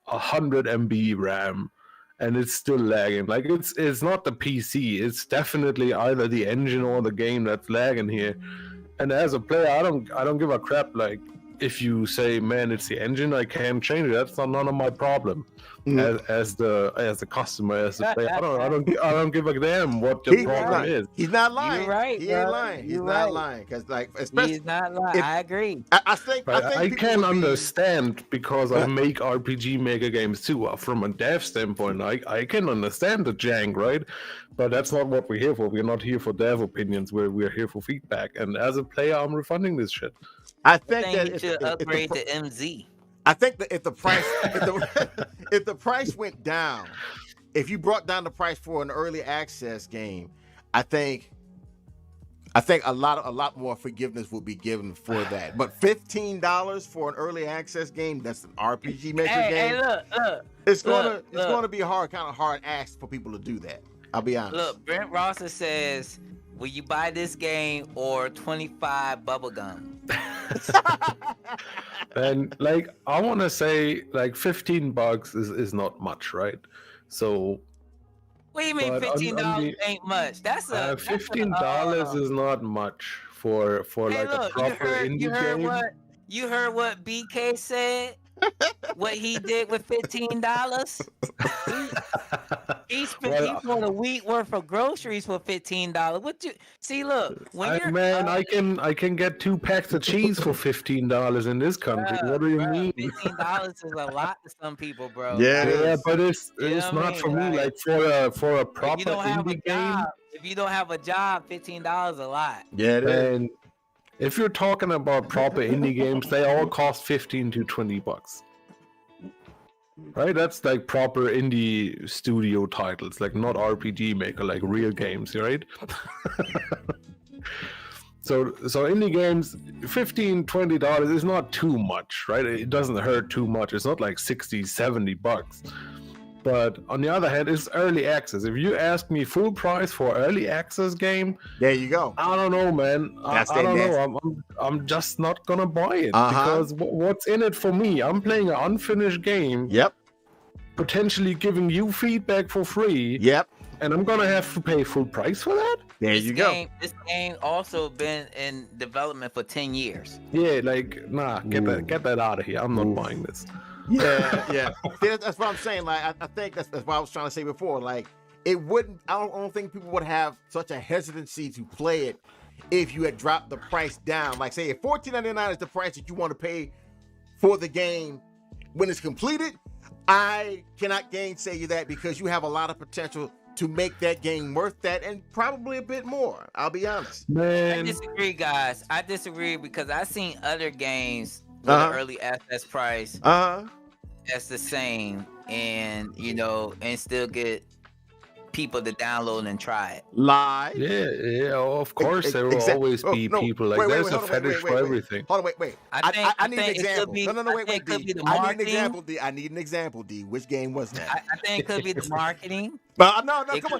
100 MB RAM, and it's still lagging. Like, it's not the PC. It's definitely either the engine or the game that's lagging here. And as a player, I don't give a crap. Like, if you say, man, it's the engine, I can't change it. That's none of my problem. As the customer, as the player, I don't give a damn what the problem is. He's not lying. You're right. He ain't lying. He's not lying, because, like, especially, he's not lying. I agree. I think I can understand, because I make RPG Maker games too. From a dev standpoint, I can understand the jank, right? But that's not what we're here for. We're not here for dev opinions. We're here for feedback. And as a player, I'm refunding this shit. I think that you should upgrade to MZ. I think that if the price if the price went down, if you brought down the price for an early access game, I think a lot more forgiveness would be given for that. But $15 for an early access game that's an RPG Maker game. Hey, look. It's gonna be kind of hard ask for people to do that. I'll be honest. Look, Brent Rosser says, "Will you buy this game or 25 bubblegum?" And like, I want to say like $15 is not much, right? So What do you mean $15 ain't much? That's $15 is not much for like a proper indie game. You heard what BK said? What he did with $15? He bought a week worth of groceries for $15. What you see? Look, I can get 2 packs of cheese for $15 in this country. What do you mean? $15 is a lot to some people, bro. Yeah, but it's not for me. Like for a proper indie game. If you don't have a job, $15 is a lot. Yeah, it is. And if you're talking about proper indie games, they all cost $15 to $20. Right? That's like proper indie studio titles, like not RPG Maker, like real games, right? So indie games, $15, $20 is not too much, right? It doesn't hurt too much. It's not like $60, $70. But on the other hand, it's early access. If you ask me full price for early access game, there you go. I don't know, man. I don't know. I'm just not gonna buy it because what's in it for me? I'm playing an unfinished game. Yep. Potentially giving you feedback for free. Yep. And I'm gonna have to pay full price for that. This game also been in development for 10 years. Yeah, like get that out of here. I'm not buying this. Yeah. See, that's what I'm saying. Like, I think that's what I was trying to say before. Like, it wouldn't. I don't think people would have such a hesitancy to play it if you had dropped the price down. Like, say, if $14.99 is the price that you want to pay for the game when it's completed, I cannot gainsay you that because you have a lot of potential to make that game worth that and probably a bit more. I'll be honest. Man, I disagree, guys. I disagree because I've seen other games with an early access price. That's the same, and and still get people to download and try it. Lie. Yeah. Of course, there will always be people like there's a fetish for everything. Hold on, wait. I need an example. Wait. I need an example, D. Which game was that? I think it could be the marketing. But no, it come on.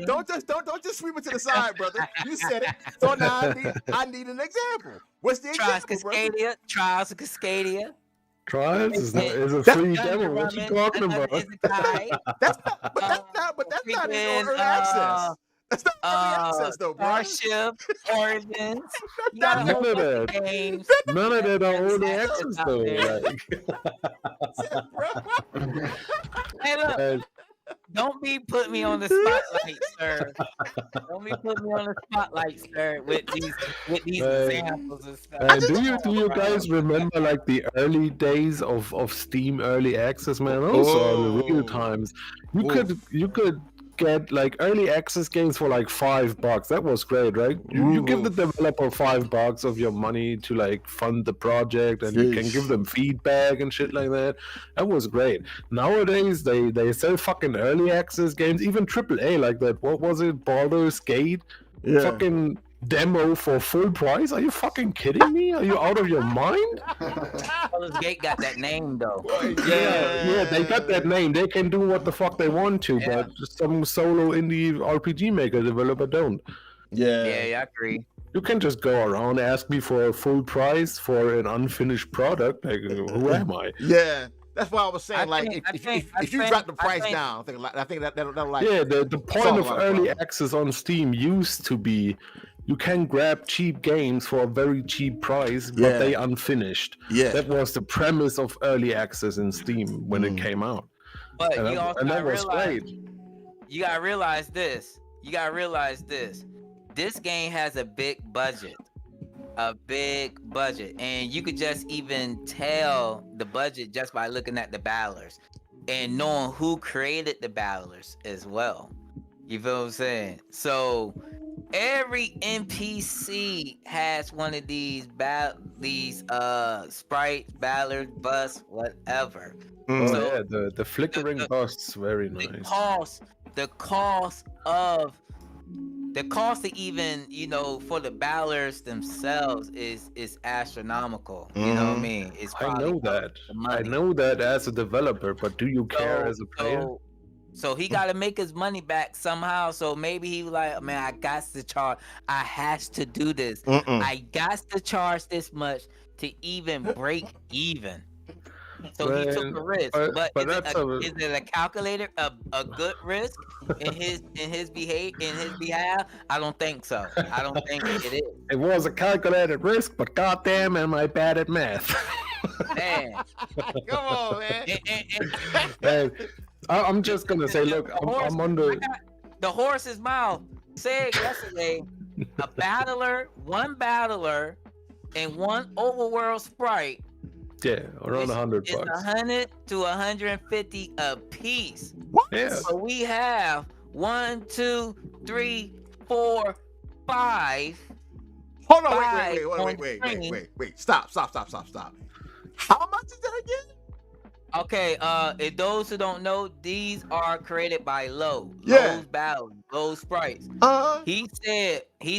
Don't just sweep it to the side, brother. You said it. So now I need an example. What's the example, brother? Trials of Cascadia. Trials is a free demo. What you talking about? That's not in early access. That's not early access, though, bro. Starship, Origins. None of that are early access, though. Hey, look. Don't be putting me on the spotlight, sir. Don't be putting me on the spotlight, sir, with these examples and stuff. And do you guys remember like the early days of Steam early access, man? Those are the real times. You could get like early access games for like $5. That was great, right? You give the developer $5 of your money to like fund the project, and you can give them feedback and shit like that. That was great. Nowadays they sell fucking early access games, even AAA like that. What was it? Baldur's Gate? Yeah. Fucking demo for full price? Are you fucking kidding me? Are you out of your mind? Baldur's Gate got that name though. Yeah, they got that name. They can do what the fuck they want to, but some solo indie RPG Maker developer don't. Yeah, I agree. You can just go around, ask me for a full price for an unfinished product. Like, who am I? Yeah. That's why I was saying, if you drop the price down, I think that'll like. Yeah, the point of early access on Steam used to be you can grab cheap games for a very cheap price, but they unfinished. Yeah, that was the premise of early access in Steam when it came out. But you also gotta realize, you gotta realize this. This game has a big budget. And you could just even tell the budget just by looking at the battlers and knowing who created the battlers as well. You feel what I'm saying? So, every NPC has one of these sprites, ballards, busts, whatever. Oh So yeah, the flickering busts, very nice. The cost to even, for the ballards themselves is astronomical. You know what I mean? It's I know that. I money. know that as a developer, but do you care as a player? So he got to make his money back somehow. So maybe he was like, man, I got to charge. I has to do this. I got to charge this much to even break even. So he took a risk. But is it a calculator, a good risk in his behalf? I don't think so. I don't think it is. It was a calculated risk, but goddamn, am I bad at math? Man, come on, man. Man, I'm just gonna say, look, I'm under the horse's mouth. Said yesterday, one battler, and one overworld sprite. Yeah, around $100. It's 100 to 150 a piece. What? Yeah. So we have 1, 2, 3, 4, 5. Hold on, wait. Stop. How much is that again? Okay, if those who don't know, these are created by Lowe's Battle, Lowe's Sprites. He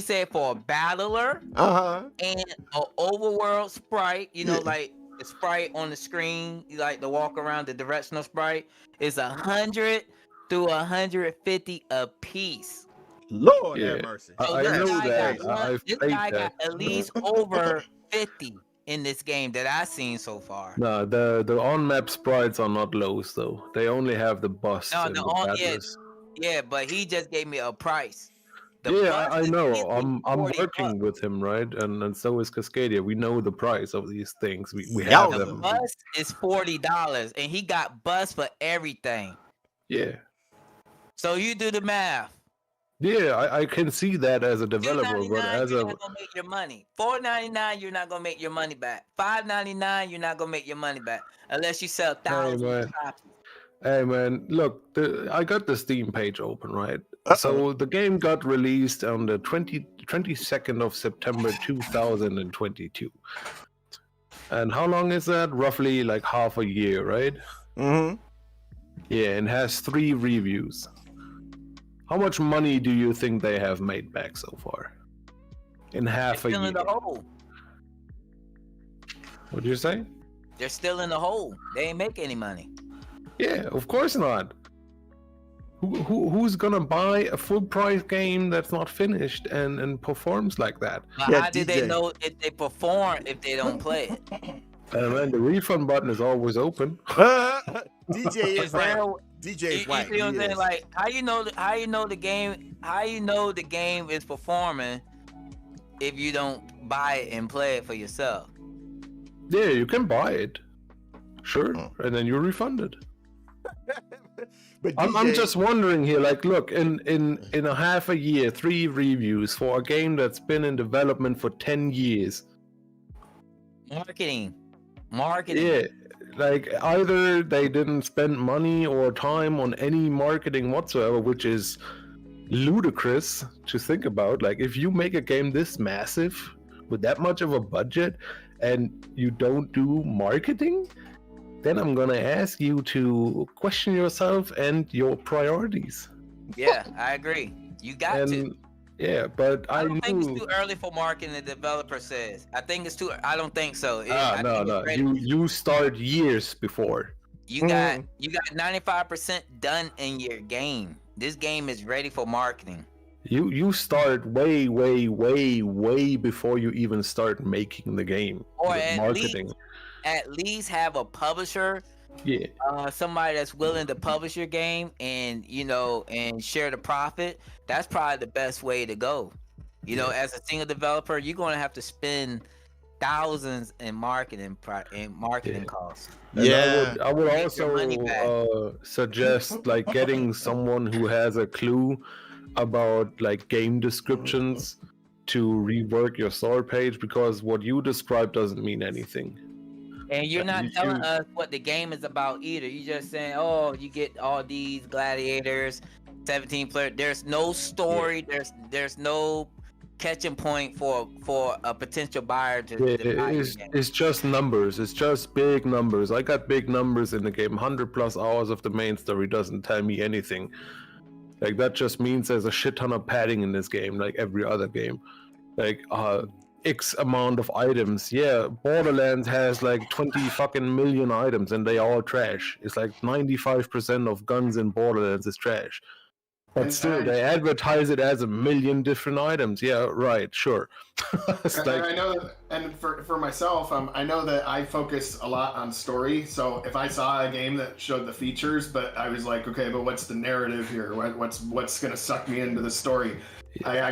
said for a battler and an overworld sprite, like the sprite on the screen, you like to walk around, the directional sprite, is 100 to 150 a piece. Lord have mercy. So I know that. This guy got at least over 50 in this game that I've seen so far. No, the on-map sprites are not Lowe's though. They only have the busts and the battlers. Yeah, but he just gave me a price. I know. I'm working with him, right? And so is Cascadia. We know the price of these things. We have them. The bus is $40, and he got bus for everything. Yeah. So you do the math. Yeah, I can see that as a developer, but as you're not gonna make your money. $4.99, you're not gonna make your money back. $5.99, you're not gonna make your money back unless you sell thousands of copies. Hey man, look, I got the Steam page open, right? So the game got released on the 22nd of September 2022. And how long is that? Roughly like half a year, right? Mm-hmm. Yeah, and has 3 reviews. How much money do you think they have made back so far? In half a year. They're still in the hole. What did you say? They're still in the hole. They ain't make any money. Yeah, of course not. Who's gonna buy a full price game that's not finished and performs like that? But how did they know if they perform if they don't play it? Man, the refund button is always open. DJ is right. DJ is right. You know what I'm saying? Like, how you know the game is performing if you don't buy it and play it for yourself? Yeah, you can buy it. Sure. And then you're refunded. But DJ... I'm just wondering here, like, look, in a half a year, 3 reviews for a game that's been in development for 10 years. Marketing. Yeah, like either they didn't spend money or time on any marketing whatsoever, which is ludicrous to think about. Like, if you make a game this massive with that much of a budget and you don't do marketing, then I'm gonna ask you to question yourself and your priorities. Yeah, I agree. You got to. Yeah, but I don't think it's too early for marketing. The developer says. I think it's too. I don't think so. No. You start years before. You got 95% done in your game. This game is ready for marketing. You start way before you even start making the game. Or at least have a publisher. Yeah. Somebody that's willing to publish your game and and share the profit. That's probably the best way to go. As a single developer, you're going to have to spend thousands in marketing costs. And I would also suggest like getting someone who has a clue about like game descriptions to rework your store page, because what you described doesn't mean anything. And you're not telling us what the game is about either. You're just saying, oh, you get all these gladiators 17 player. There's no story. Yeah. There's no catching point for a potential buyer to buy it's just numbers. It's just big numbers. I got big numbers in the game. 100+ hours of the main story doesn't tell me anything. Like, that just means there's a shit ton of padding in this game, like every other game. Like, X amount of items. Yeah, Borderlands has like 20 fucking million items and they all trash. It's like 95% of guns in Borderlands is trash. But still, they advertise it as 1 million different items. Yeah, right, sure. I know, and for myself, I know that I focus a lot on story. So if I saw a game that showed the features, but I was like, okay, but what's the narrative here? What's gonna suck me into the story? I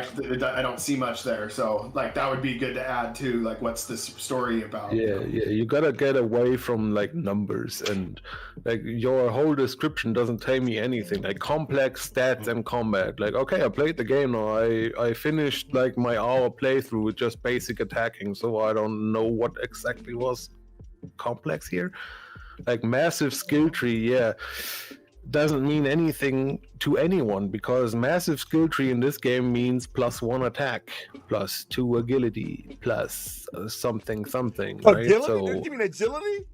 don't see much there. So like that would be good to add to, like, what's this story about? Yeah, you gotta get away from like numbers, and like your whole description doesn't tell me anything. Like complex stats and combat. Like, okay, I played the game now. I finished like my hour playthrough with just basic attacking, so I don't know what exactly was complex here. Like massive skill tree, yeah, doesn't mean anything to anyone, because massive skill tree in this game means +1 attack, +2 agility, plus something, right? Agility? So, you mean agility?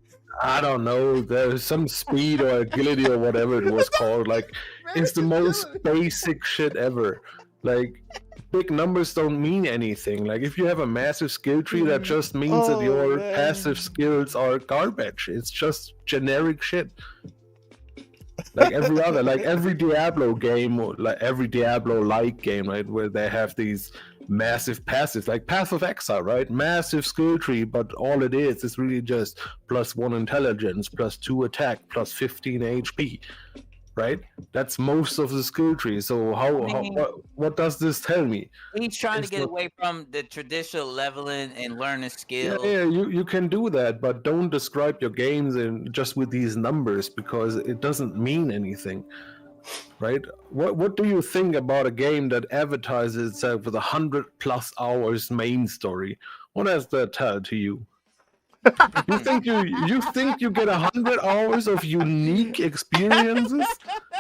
I don't know. There's some speed or agility or whatever it was called. Like, it's the most basic shit ever. Like, big numbers don't mean anything. Like, if you have a massive skill tree, that just means that your passive skills are garbage. It's just generic shit. Like every other, like every Diablo game, like every Diablo-like game, right, where they have these massive passives, like Path of Exile, right? Massive skill tree, but all it is really just +1 intelligence, +2 attack, +15 HP, right? That's most of the skill tree. So what does this tell me? He's trying to get away from the traditional leveling and learning skills. Yeah, you can do that, but don't describe your games just with these numbers, because it doesn't mean anything, right? What do you think about a game that advertises itself with 100+ hours main story? What does that tell to you? You think you get 100 hours of unique experiences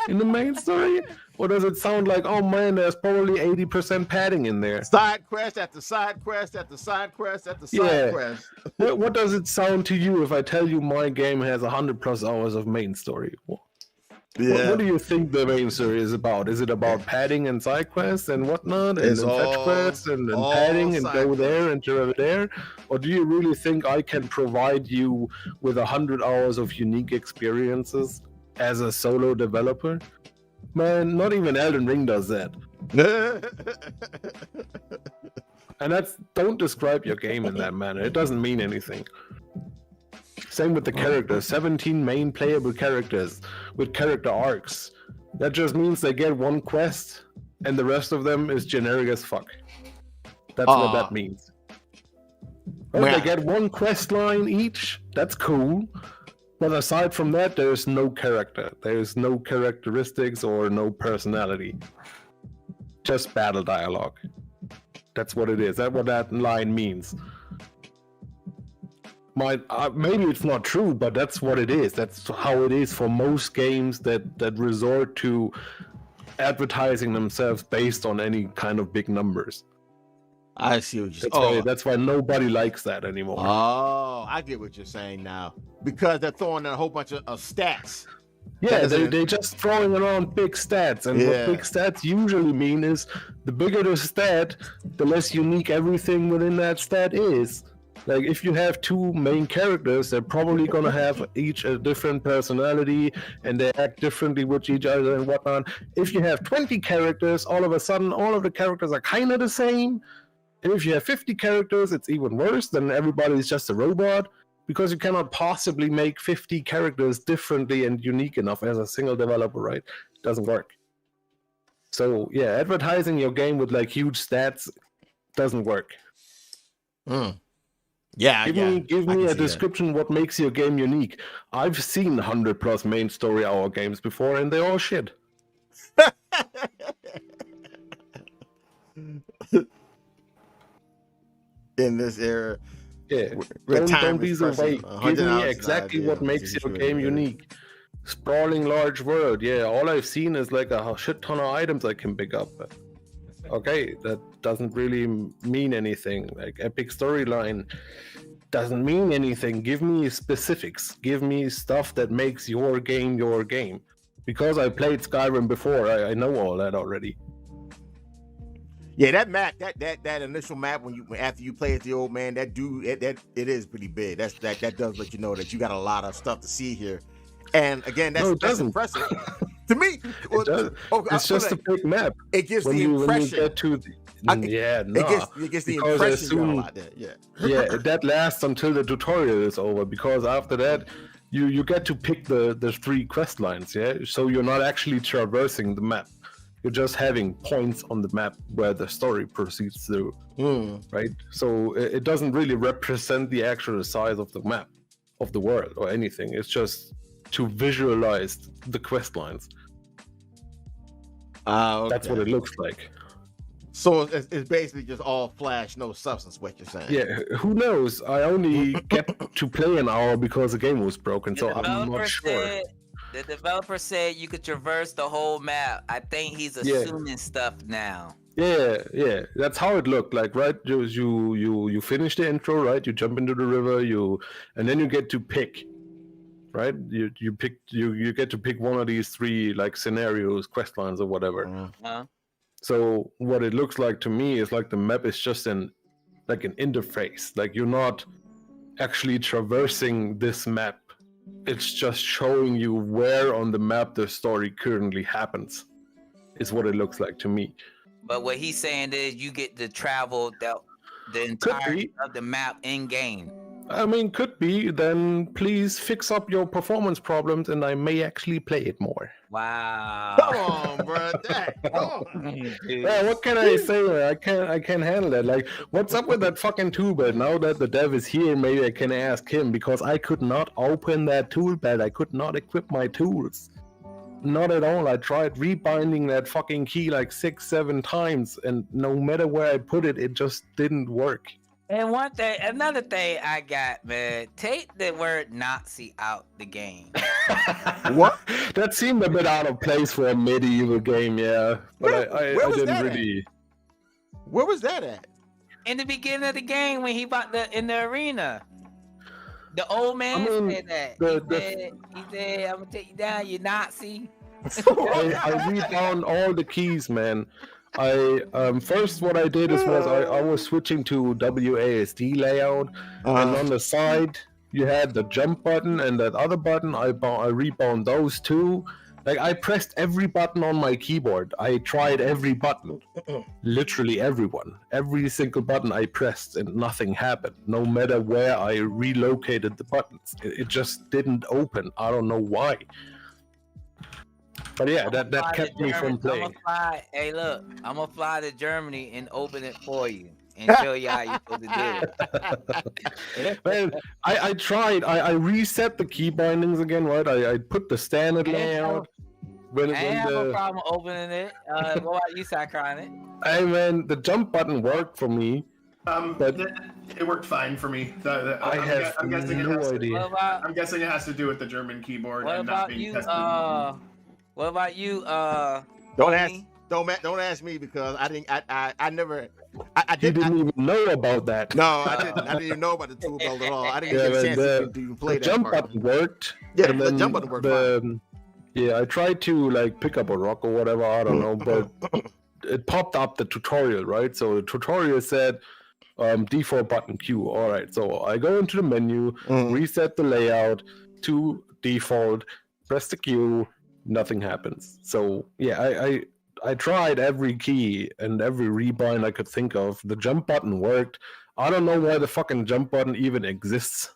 in the main story? Or does it sound like, oh man, there's probably 80% padding in there? Side quest after side quest after side quest after side quest. What does it sound to you if I tell you my game has 100+ hours of main story? What do you think the main story is about? Is it about padding and side quests and whatnot, and fetch quests and padding and go there and over there? Or do you really think I can provide you with 100 hours of unique experiences as a solo developer? Man, not even Elden Ring does that. And don't describe your game in that manner. It doesn't mean anything. Same with the characters. 17 main playable characters with character arcs. That just means they get one quest and the rest of them is generic as fuck. That's what that means. Well, they get one quest line each. That's cool. But aside from that, there's no character. There's no characteristics or no personality. Just battle dialogue. That's what it is. That's what that line means. Maybe it's not true, but that's what it is. That's how it is for most games that resort to advertising themselves based on any kind of big numbers. I see what you're saying. That's why nobody likes that anymore. Oh, I get what you're saying now. Because they're throwing in a whole bunch of stats. Yeah, they're just throwing around big stats. And what big stats usually mean is the bigger the stat, the less unique everything within that stat is. Like, if you have two main characters, they're probably going to have each a different personality, and they act differently with each other and whatnot. If you have 20 characters, all of a sudden, all of the characters are kind of the same. And if you have 50 characters, it's even worse. Then everybody's just a robot, because you cannot possibly make 50 characters differently and unique enough as a single developer, right? It doesn't work. So, yeah, advertising your game with, like, huge stats doesn't work. Yeah, give me a description what makes your game unique. I've seen 100+ main story hour games before, and they're all shit. In this era, don't be so vague. Give me exactly what makes your game unique. sprawling large world. Yeah, all I've seen is like a shit ton of items I can pick up. Okay, that doesn't really mean anything. Like epic storyline doesn't mean anything. Give me specifics. Give me stuff that makes your game your game. Because I played Skyrim before, I know all that already. Yeah, that map, that initial map after you play as the old man, that it is pretty big. That does let you know that you got a lot of stuff to see here. And again, that's impressive. To me, it's just a big map. It gives the impression. When you get to it gives the impression you got a lot there. Yeah. Yeah, that lasts until the tutorial is over, because after that, you get to pick the 3 quest lines. Yeah, so you're not actually traversing the map. You're just having points on the map where the story proceeds through, right? So it doesn't really represent the actual size of the map, of the world, or anything. It's just to visualize the quest lines. Okay. That's what it looks like. So it's basically just all flash, no substance, what you're saying. Yeah, who knows? I only get to play an hour because the game was broken, so I'm not sure. The developer said you could traverse the whole map. I think he's assuming stuff now. Yeah, that's how it looked like, right? You finish the intro, right? You jump into the river, and then you get to pick, right? You get to pick one of these 3 like scenarios, quest lines, or whatever. Uh-huh. So what it looks like to me is like the map is just an interface. Like you're not actually traversing this map. It's just showing you where on the map the story currently happens, is what it looks like to me. But what he's saying is you get to travel the entirety of the map in game. I mean, could be. Then please fix up your performance problems, and I may actually play it more. Wow! Come on, bro. Come on. Yeah, what can I say? I can't handle that. Like, what's up with that fucking toolbed? Now that the dev is here, maybe I can ask him, because I could not open that toolbed. I could not equip my tools. Not at all. I tried rebinding that fucking key like 6-7 times, and no matter where I put it, it just didn't work. And another thing I got, man, take the word Nazi out the game. What? That seemed a bit out of place for a medieval game, yeah. But I didn't really. Where was that at? In the beginning of the game, when he bought in the arena. The old man said that. He said, I'm gonna take you down, you Nazi. I read down all the keys, man. First what I did was I was switching to WASD layout, and on the side you had the jump button and that other button. I rebound those 2. Like, I pressed every button on my keyboard. I tried every button, literally everyone, every single button I pressed, and nothing happened. No matter where I relocated the buttons, it just didn't open. I don't know why. But yeah, that kept me from playing. Hey, look, I'm gonna fly to Germany and open it for you and show you how you're supposed to do it. Man, I tried. I reset the key bindings again, right? I put the standard layout. I have no problem opening it. What about you, Sacronic? Hey, man, the jump button worked for me. But it worked fine for me. I'm guessing no idea. I'm guessing it has to do with the German keyboard and not being tested. What about you? Don't ask me, because I didn't even know about that. No, I didn't even know about the tool belt at all. I didn't get a chance to even play that. The jump button worked. Yeah, the jump button worked fine. Yeah, I tried to like pick up a rock or whatever, I don't know, but it popped up the tutorial, right? So the tutorial said default button Q. All right, so I go into the menu, reset the layout to default, press the Q. Nothing happens. So yeah, I tried every key and every rebind I could think of. The jump button worked. I don't know why the fucking jump button even exists,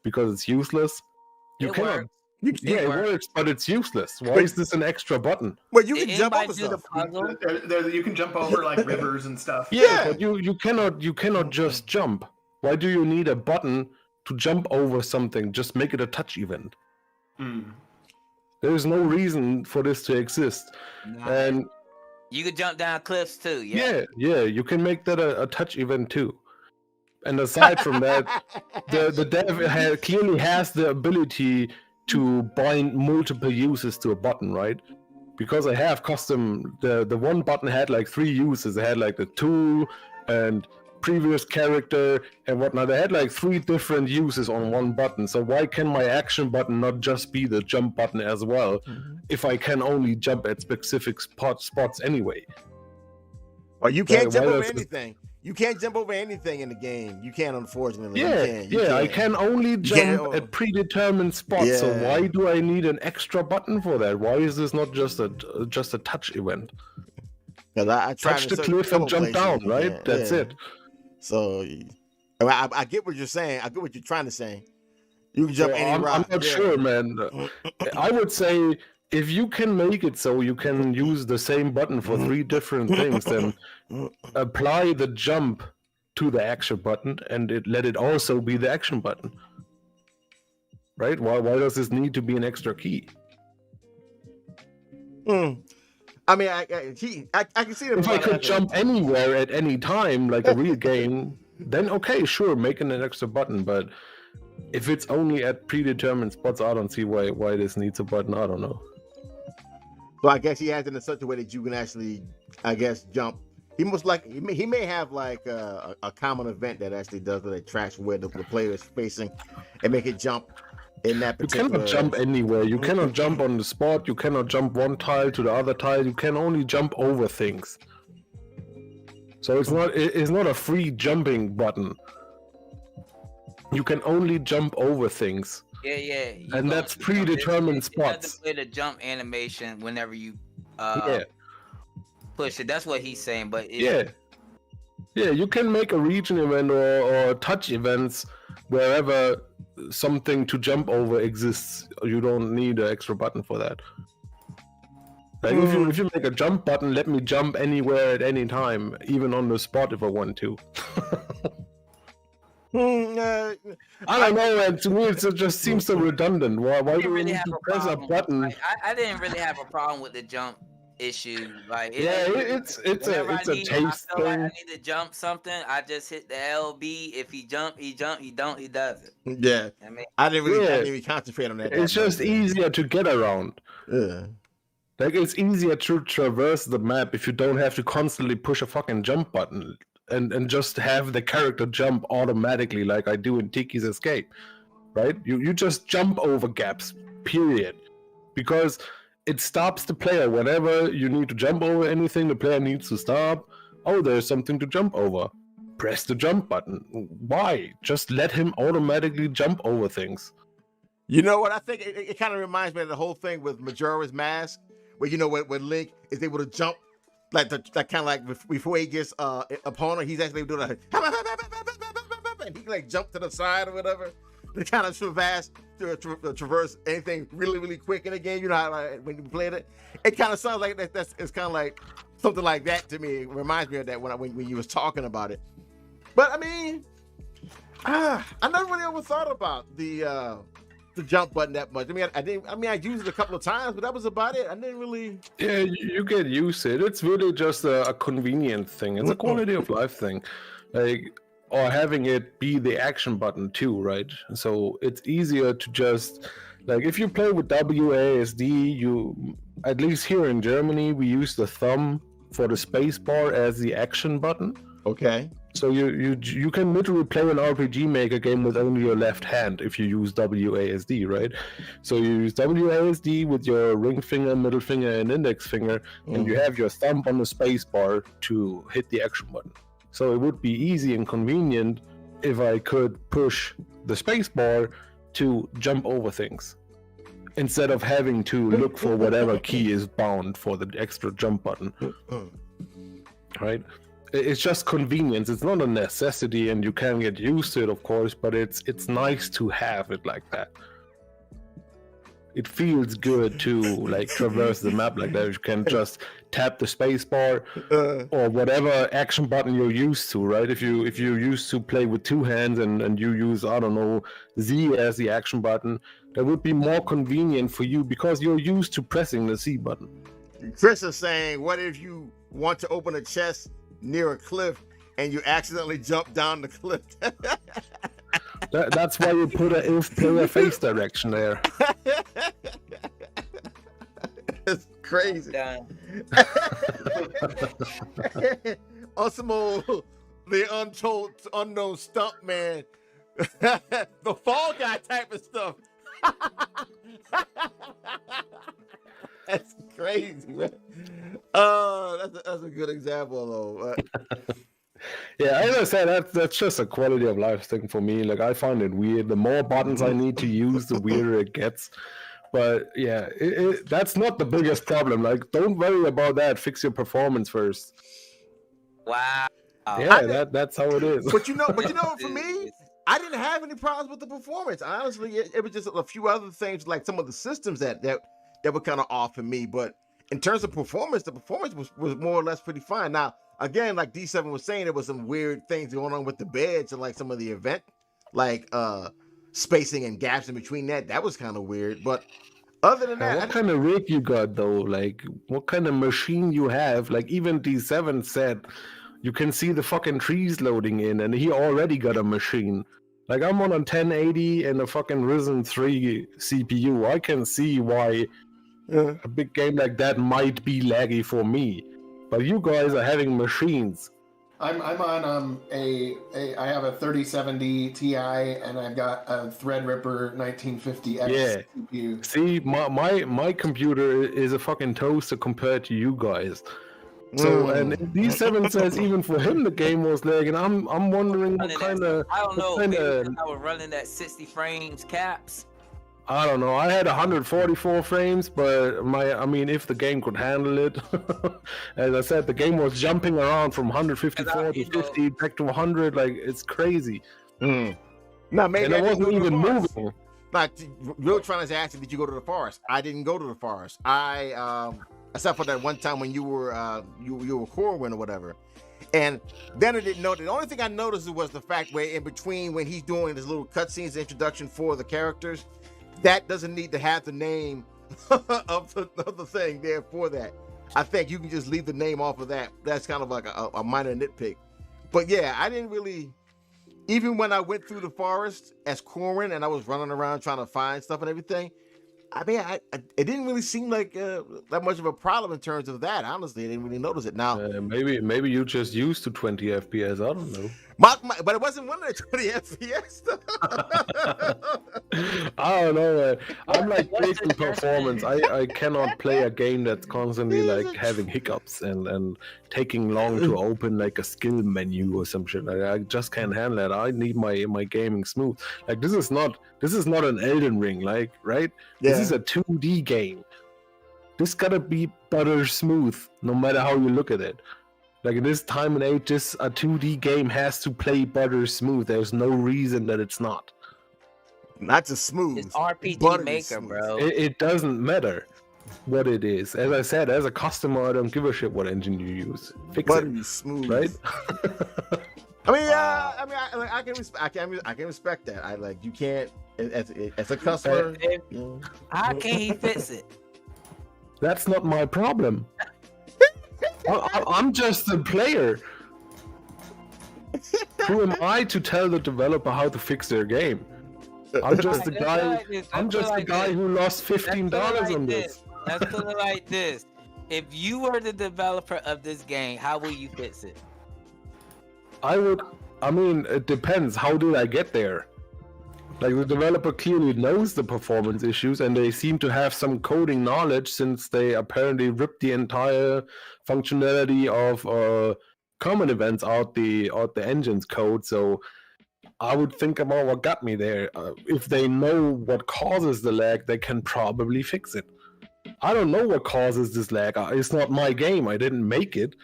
because it's useless. It works, but it's useless. Why is this an extra button? Well, you can jump over stuff. You can jump over like rivers and stuff. Yeah, but you cannot just jump. Why do you need a button to jump over something? Just make it a touch event. There is no reason for this to exist. And you could jump down cliffs too. Yeah, you can make that a touch event too. And aside from that, the dev clearly has the ability to bind multiple uses to a button, right? Because I have custom, the one button had like 3 uses. It had like the tool and previous character and whatnot. I had like 3 different uses on one button. So why can my action button not just be the jump button as well, if I can only jump at specific spots anyway? Well, you can't jump over anything. You can't jump over anything in the game. You can't, unfortunately. Yeah, I can only jump at predetermined spots. Yeah. So why do I need an extra button for that? Why is this not just a touch event? Because I touch the cliff and jump down, right? That's it. So I get what you're saying. I get what you're trying to say. You can jump any rock. I'm not sure, man. I would say if you can make it so you can use the same button for 3 different things, then apply the jump to the action button and let it also be the action button. Right? Why does this need to be an extra key? I mean, I can see it. If I could jump anywhere at any time, like a real game, then okay, sure, making an extra button. But if it's only at predetermined spots, I don't see why this needs a button. I don't know. So I guess he has it in such a way that you can actually, I guess, jump. He may have like a common event that actually does that tracks where the player is facing and make it jump in that particular. You cannot jump anywhere. You cannot jump on the spot. You cannot jump one tile to the other tile. You can only jump over things. So it's not a free jumping button. You can only jump over things. Yeah. And that's predetermined spots. It doesn't play the jump animation whenever you push it. That's what he's saying. But yeah, you can make a region event or touch events wherever something to jump over exists. You don't need an extra button for that. Like if you make a jump button, let me jump anywhere at any time, even on the spot if I want to. I don't know, man. To me, it just seems so redundant. Why do we need to press a button? I didn't really have a problem with the jump issue. Like, it's a taste thing. Like I need to jump something. I just hit the LB. If he jump, he jump. He don't, he doesn't. Yeah, I didn't really concentrate on that. It's just easier to get around. Yeah. Like, it's easier to traverse the map if you don't have to constantly push a fucking jump button and just have the character jump automatically like I do in Tiki's Escape, right? You just jump over gaps, period. Because it stops the player. Whenever you need to jump over anything, the player needs to stop. Oh, there's something to jump over. Press the jump button. Why? Just let him automatically jump over things. You know what? I think it kind of reminds me of the whole thing with Majora's Mask, where when Link is able to jump, like kind of like before he gets opponent, he's actually doing and he can like jump to the side or whatever. To kind of traverse anything really, really quick in the game. You know how when you played it, it kind of sounds like that. It's kind of like something like that to me. It reminds me of that when you was talking about it. But I mean, I never really ever thought about the jump button that much. I used it a couple of times, but that was about it. I didn't really. Yeah, you get used to it. It's really just a convenient thing. It's a quality of life thing, or having it be the action button too, right? So it's easier to just if you play with WASD, you at least here in Germany we use the thumb for the space bar as the action button. Okay. So you can literally play an RPG Maker game with only your left hand if you use WASD, right? So you use WASD with your ring finger, middle finger, and index finger, and you have your thumb on the space bar to hit the action button. So it would be easy and convenient if I could push the space bar to jump over things, instead of having to look for whatever key is bound for the extra jump button. Right? It's just convenience. It's not a necessity, and you can get used to it, of course, but it's nice to have it like that. It feels good to traverse the map like that. You can just tap the space bar or whatever action button you're used to, right? If you're used to play with 2 hands and you use, I don't know, Z as the action button, that would be more convenient for you because you're used to pressing the C button. Chris is saying, what if you want to open a chest near a cliff and you accidentally jump down the cliff? That's why you put a if player face direction there. crazy. Osmo, the unknown stunt man, the Fall Guy type of stuff. That's crazy, man. That's a good example, though. Yeah, as I said, that's just a quality of life thing for me. Like, I find it weird. The more buttons I need to use, the weirder it gets. But yeah, that's not the biggest problem. Like, don't worry about that. Fix your performance first. Wow. Yeah, that's how it is. But you know, for me, I didn't have any problems with the performance. Honestly, it was just a few other things, like some of the systems that were kind of off for me. But in terms of performance, the performance was more or less pretty fine. Now, again, like D7 was saying, there was some weird things going on with the beds and like some of the event, like spacing and gaps in between that. That was kind of weird. But other than that, what kind of rig you got though? Like, what kind of machine you have? Like, even D7 said you can see the fucking trees loading in, and he already got a machine. Like, I'm on a 1080 and a fucking Ryzen 3 CPU. I can see why a big game like that might be laggy for me. But you guys are having machines. I'm on I have a 3070 Ti and I've got a Threadripper 1950X CPU. See, my computer is a fucking toaster compared to you guys. So and D7 says even for him the game was lagging. I'm wondering what kind of. I don't know. Maybe I was running at 60 frames caps. I don't know. I had 144 frames, but if the game could handle it. As I said, the game was jumping around from 154 to 50 back to 100. Like, it's crazy. Now, maybe and I wasn't even moving. Like, Real trying to ask you, did you go to the forest? I didn't go to the forest. Except for that one time when you were Corwin or whatever. And then I didn't know. The only thing I noticed was the fact where in between when he's doing his little cutscenes introduction for the characters, that doesn't need to have the name of the thing there for that. I think you can just leave the name off of that. That's kind of like a minor nitpick. But yeah, I didn't really, even when I went through the forest as Corwin and I was running around trying to find stuff and everything, I mean, it didn't really seem like that much of a problem in terms of that. Honestly, I didn't really notice it. Now, maybe you just used to 20 FPS. I don't know. But it wasn't one of the 20 FPS. I don't know. I'm like based on performance. I cannot play a game that's constantly like having hiccups and taking long to open like a skill menu or some shit. I just can't handle that. I need my gaming smooth. Like, this is not an Elden Ring, like, right? Yeah. This is a 2D game. This gotta be butter smooth, no matter how you look at it. Like, in this time and age, a 2D game has to play butter smooth. There's no reason that it's not. Not just smooth. It's RPG Maker, bro. It doesn't matter what it is. As I said, as a customer, I don't give a shit what engine you use. Fix buttery it, smooth, right? I can respect that. I like, you can't as a customer. How can he fix it? That's not my problem. I'm just a player. Who am I to tell the developer how to fix their game? I'm just the guy. I'm just the guy who lost $15 on this. Let's put it like this: if you were the developer of this game, how will you fix it? It depends. How did I get there? Like, the developer clearly knows the performance issues, and they seem to have some coding knowledge since they apparently ripped the entire functionality of common events out the engine's code. So I would think about what got me there. If they know what causes the lag, they can probably fix it. I don't know what causes this lag. It's not my game. I didn't make it.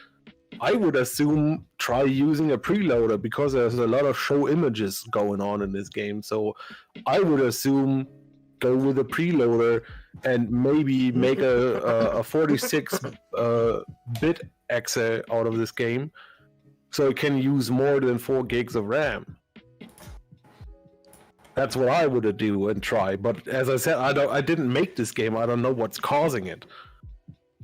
I would assume try using a preloader because there's a lot of show images going on in this game. So I would assume go with a preloader and maybe make a 46-bit exe out of this game so it can use more than 4 gigs of RAM. That's what I would do and try. But as I said, I didn't make this game. I don't know what's causing it.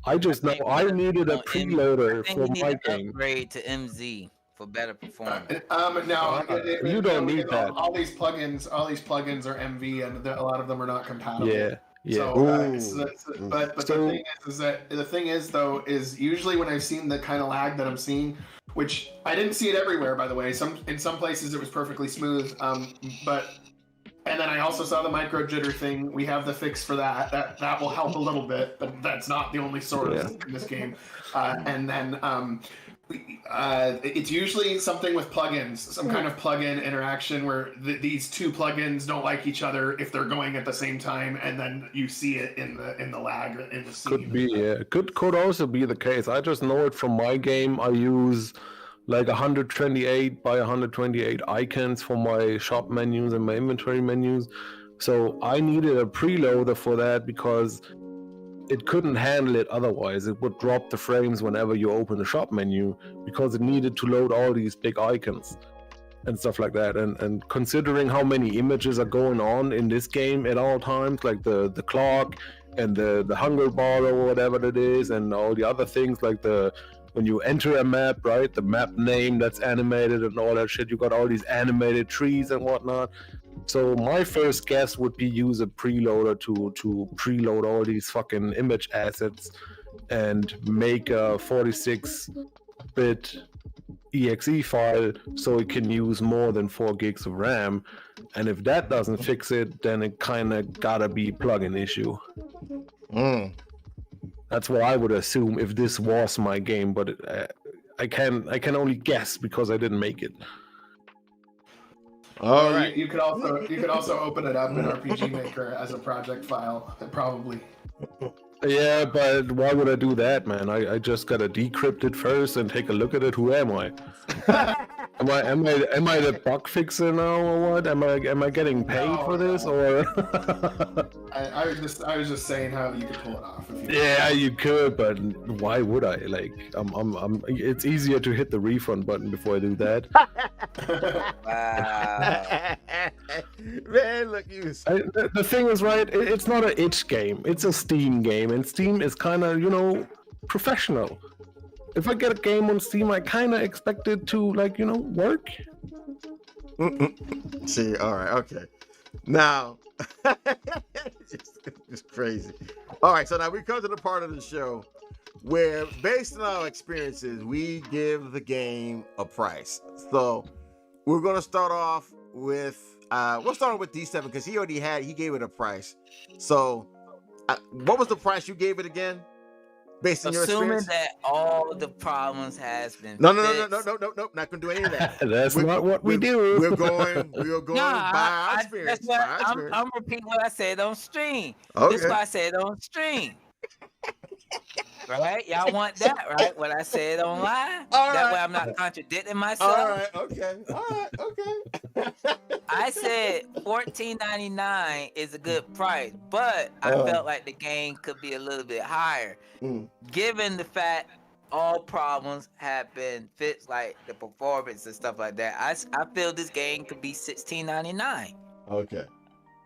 I just know I needed a preloader for my game. Upgrade to MZ for better performance. You don't need that. All these plugins are MV, and a lot of them are not compatible. Yeah, Yeah. But the thing is though is usually when I've seen the kind of lag that I'm seeing, which I didn't see it everywhere, by the way. In some places it was perfectly smooth, and then I also saw the micro jitter thing. We have the fix for that. That will help a little bit, but that's not the only source in this game. And then it's usually something with plugins, some kind of plugin interaction where these two plugins don't like each other if they're going at the same time, and then you see it in the lag or in the scene. Could be, yeah. Could also be the case. I just know it from my game. I use like 128 by 128 icons for my shop menus and my inventory menus. So I needed a preloader for that because it couldn't handle it otherwise. It would drop the frames whenever you open the shop menu because it needed to load all these big icons and stuff like that. And considering how many images are going on in this game at all times, like the clock and the hunger bar or whatever it is, and all the other things like when you enter a map, right, the map name that's animated and all that shit, you got all these animated trees and whatnot. So my first guess would be use a preloader to preload all these fucking image assets and make a 46-bit exe file so it can use more than 4 gigs of RAM. And if that doesn't fix it, then it kind of gotta be plugin issue. That's what I would assume if this was my game, but I can only guess because I didn't make it. All right. You could also open it up in RPG Maker as a project file, probably. Yeah, but why would I do that, man? I just gotta decrypt it first and take a look at it. Who am I? Am I the bug fixer now or what? Am I getting paid for this or? I was just saying how you could pull it off. You could, but why would I? Like, it's easier to hit the refund button before I do that. Wow. Man, look, the thing is, right? It's not an itch game. It's a Steam game, and Steam is kind of, professional. If I get a game on Steam, I kind of expect it to, work. See, all right, okay. Now, just crazy. All right, so now we come to the part of the show where, based on our experiences, we give the game a price. So we're going to start off with, we'll start with D7 because he gave it a price. So what was the price you gave it again? Based on your experience? Assuming that all the problems has been No, not gonna do any of that. That's not what we do. We're going by our experience. I'm repeating what I said on stream. Okay. This is what I said on stream. Right? Y'all want that, right? What I said online? That way I'm not contradicting myself. All right, okay. I said $14.99 is a good price, but I felt like the game could be a little bit higher. Given the fact all problems have been fixed, like the performance and stuff like that, I feel this game could be $16.99. Okay.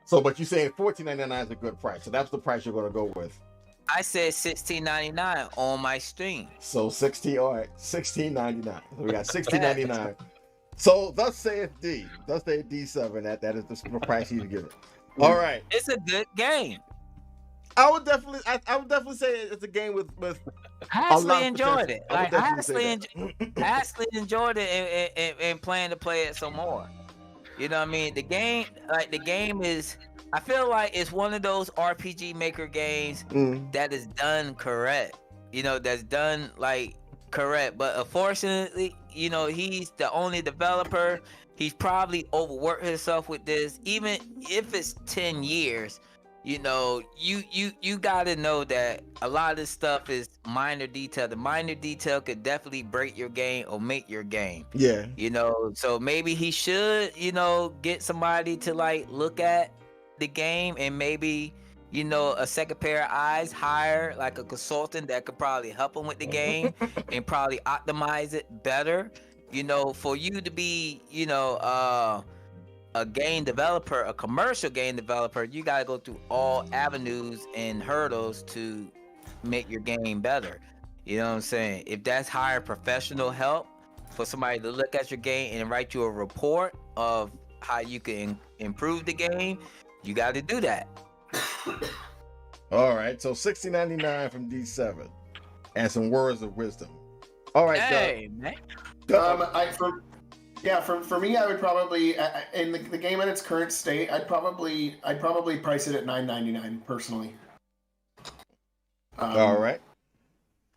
So, but you saying $14.99 is a good price. So that's the price you're going to go with. I said $16.99 on my stream. So $16.99. So we got $16.99. So thus saith D. Thus saith D7. That is the price he's giving. All right. It's a good game. I would definitely say it's a game with I actually enjoyed it. Like I actually enjoyed it and plan to play it some more. You know what I mean? The game is, I feel like it's one of those RPG Maker games that is done correct. That's done correct. But unfortunately, he's the only developer. He's probably overworked himself with this. Even if it's 10 years, you gotta know that a lot of this stuff is minor detail. The minor detail could definitely break your game or make your game. Yeah. So maybe he should, get somebody to look at the game and maybe, a second pair of eyes, hire like a consultant that could probably help him with the game and probably optimize it better. For you to be, a game developer, a commercial game developer, you gotta go through all avenues and hurdles to make your game better. You know what I'm saying? If that's hire professional help for somebody to look at your game and write you a report of how you can improve the game, you got to do that. All right, so $60.99 from D7, and some words of wisdom. All right, hey, man. For me, I would probably in the game in its current state, I'd probably price it at $9.99 personally. All right.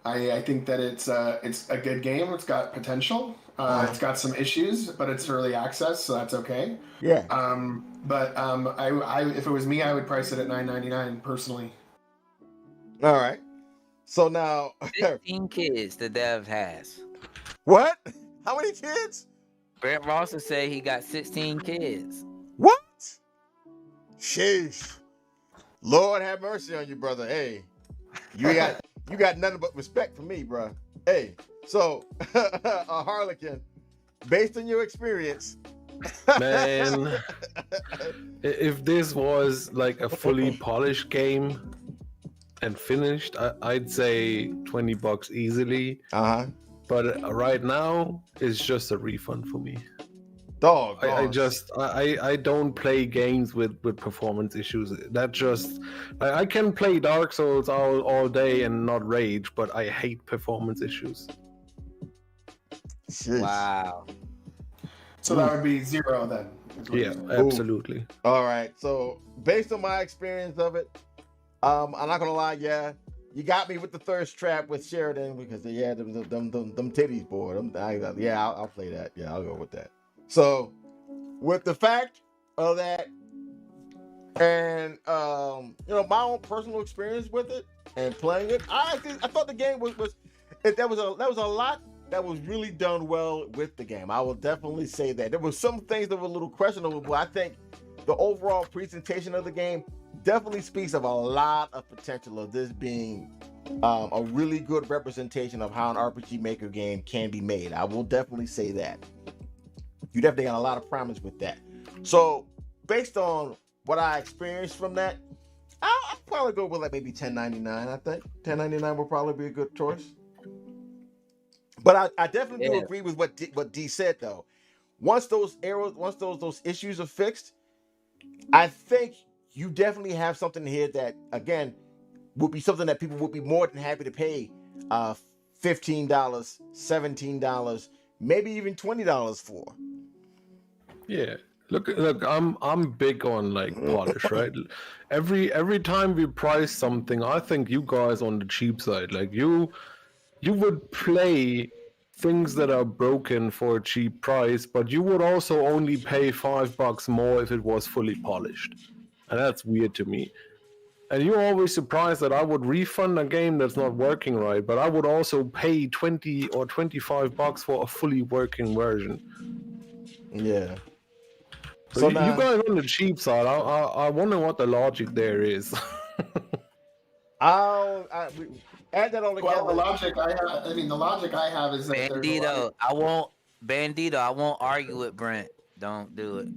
I think that it's a good game. It's got potential. It's got some issues, but it's early access, so that's okay. Yeah. I if it was me, I would price it at $9.99 personally. All right. So now 15 kids the dev has. What? How many kids? Brent Ross said he got 16 kids. What? Sheesh. Lord have mercy on you, brother. Hey, you got nothing but respect for me, bro. Hey, so a Harlequin, based on your experience, man, if this was like a fully polished game and finished, I'd say $20 easily. But right now, it's just a refund for me. Dog. I don't play games with performance issues. That just I can play Dark Souls all day and not rage, but I hate performance issues. Jeez. Wow. So that would be 0 then. Yeah, absolutely. All right. So based on my experience of it, I'm not gonna lie. Yeah, you got me with the thirst trap with Sheridan because them titties, boy. I'll play that. Yeah, I'll go with that. So, with the fact of that, and my own personal experience with it and playing it, I thought the game was there was a lot that was really done well with the game. I will definitely say that there were some things that were a little questionable, but I think the overall presentation of the game definitely speaks of a lot of potential of this being a really good representation of how an RPG Maker game can be made. I will definitely say that. You definitely got a lot of promise with that. So, based on what I experienced from that, I'll probably go with like maybe $10.99. I think $10.99 will probably be a good choice. But I definitely do agree with what D said though. Once those issues are fixed, I think you definitely have something here that again would be something that people would be more than happy to pay $15, $17, maybe even $20 for. Yeah. Look, I'm big on like polish, right? Every time we price something, I think you guys on the cheap side, like you would play things that are broken for a cheap price, but you would also only pay $5 more if it was fully polished. And that's weird to me. And you're always surprised that I would refund a game that's not working right, but I would also pay $20 or $25 for a fully working version. Yeah. So you guys on the cheap side, I wonder what the logic there is. Add that all together. Well, the logic I have is that Bandito, I won't argue with Brent. Don't do it.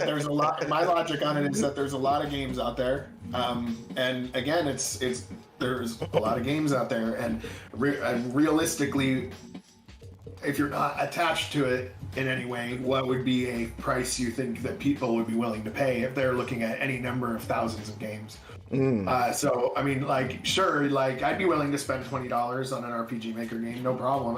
There's a lot. My logic on it is that there's a lot of games out there, and again, there's a lot of games out there, and realistically, if you're not attached to it in any way, what would be a price you think that people would be willing to pay if they're looking at any number of thousands of games? So I mean, like, sure, like I'd be willing to spend $20 on an RPG Maker game, no problem.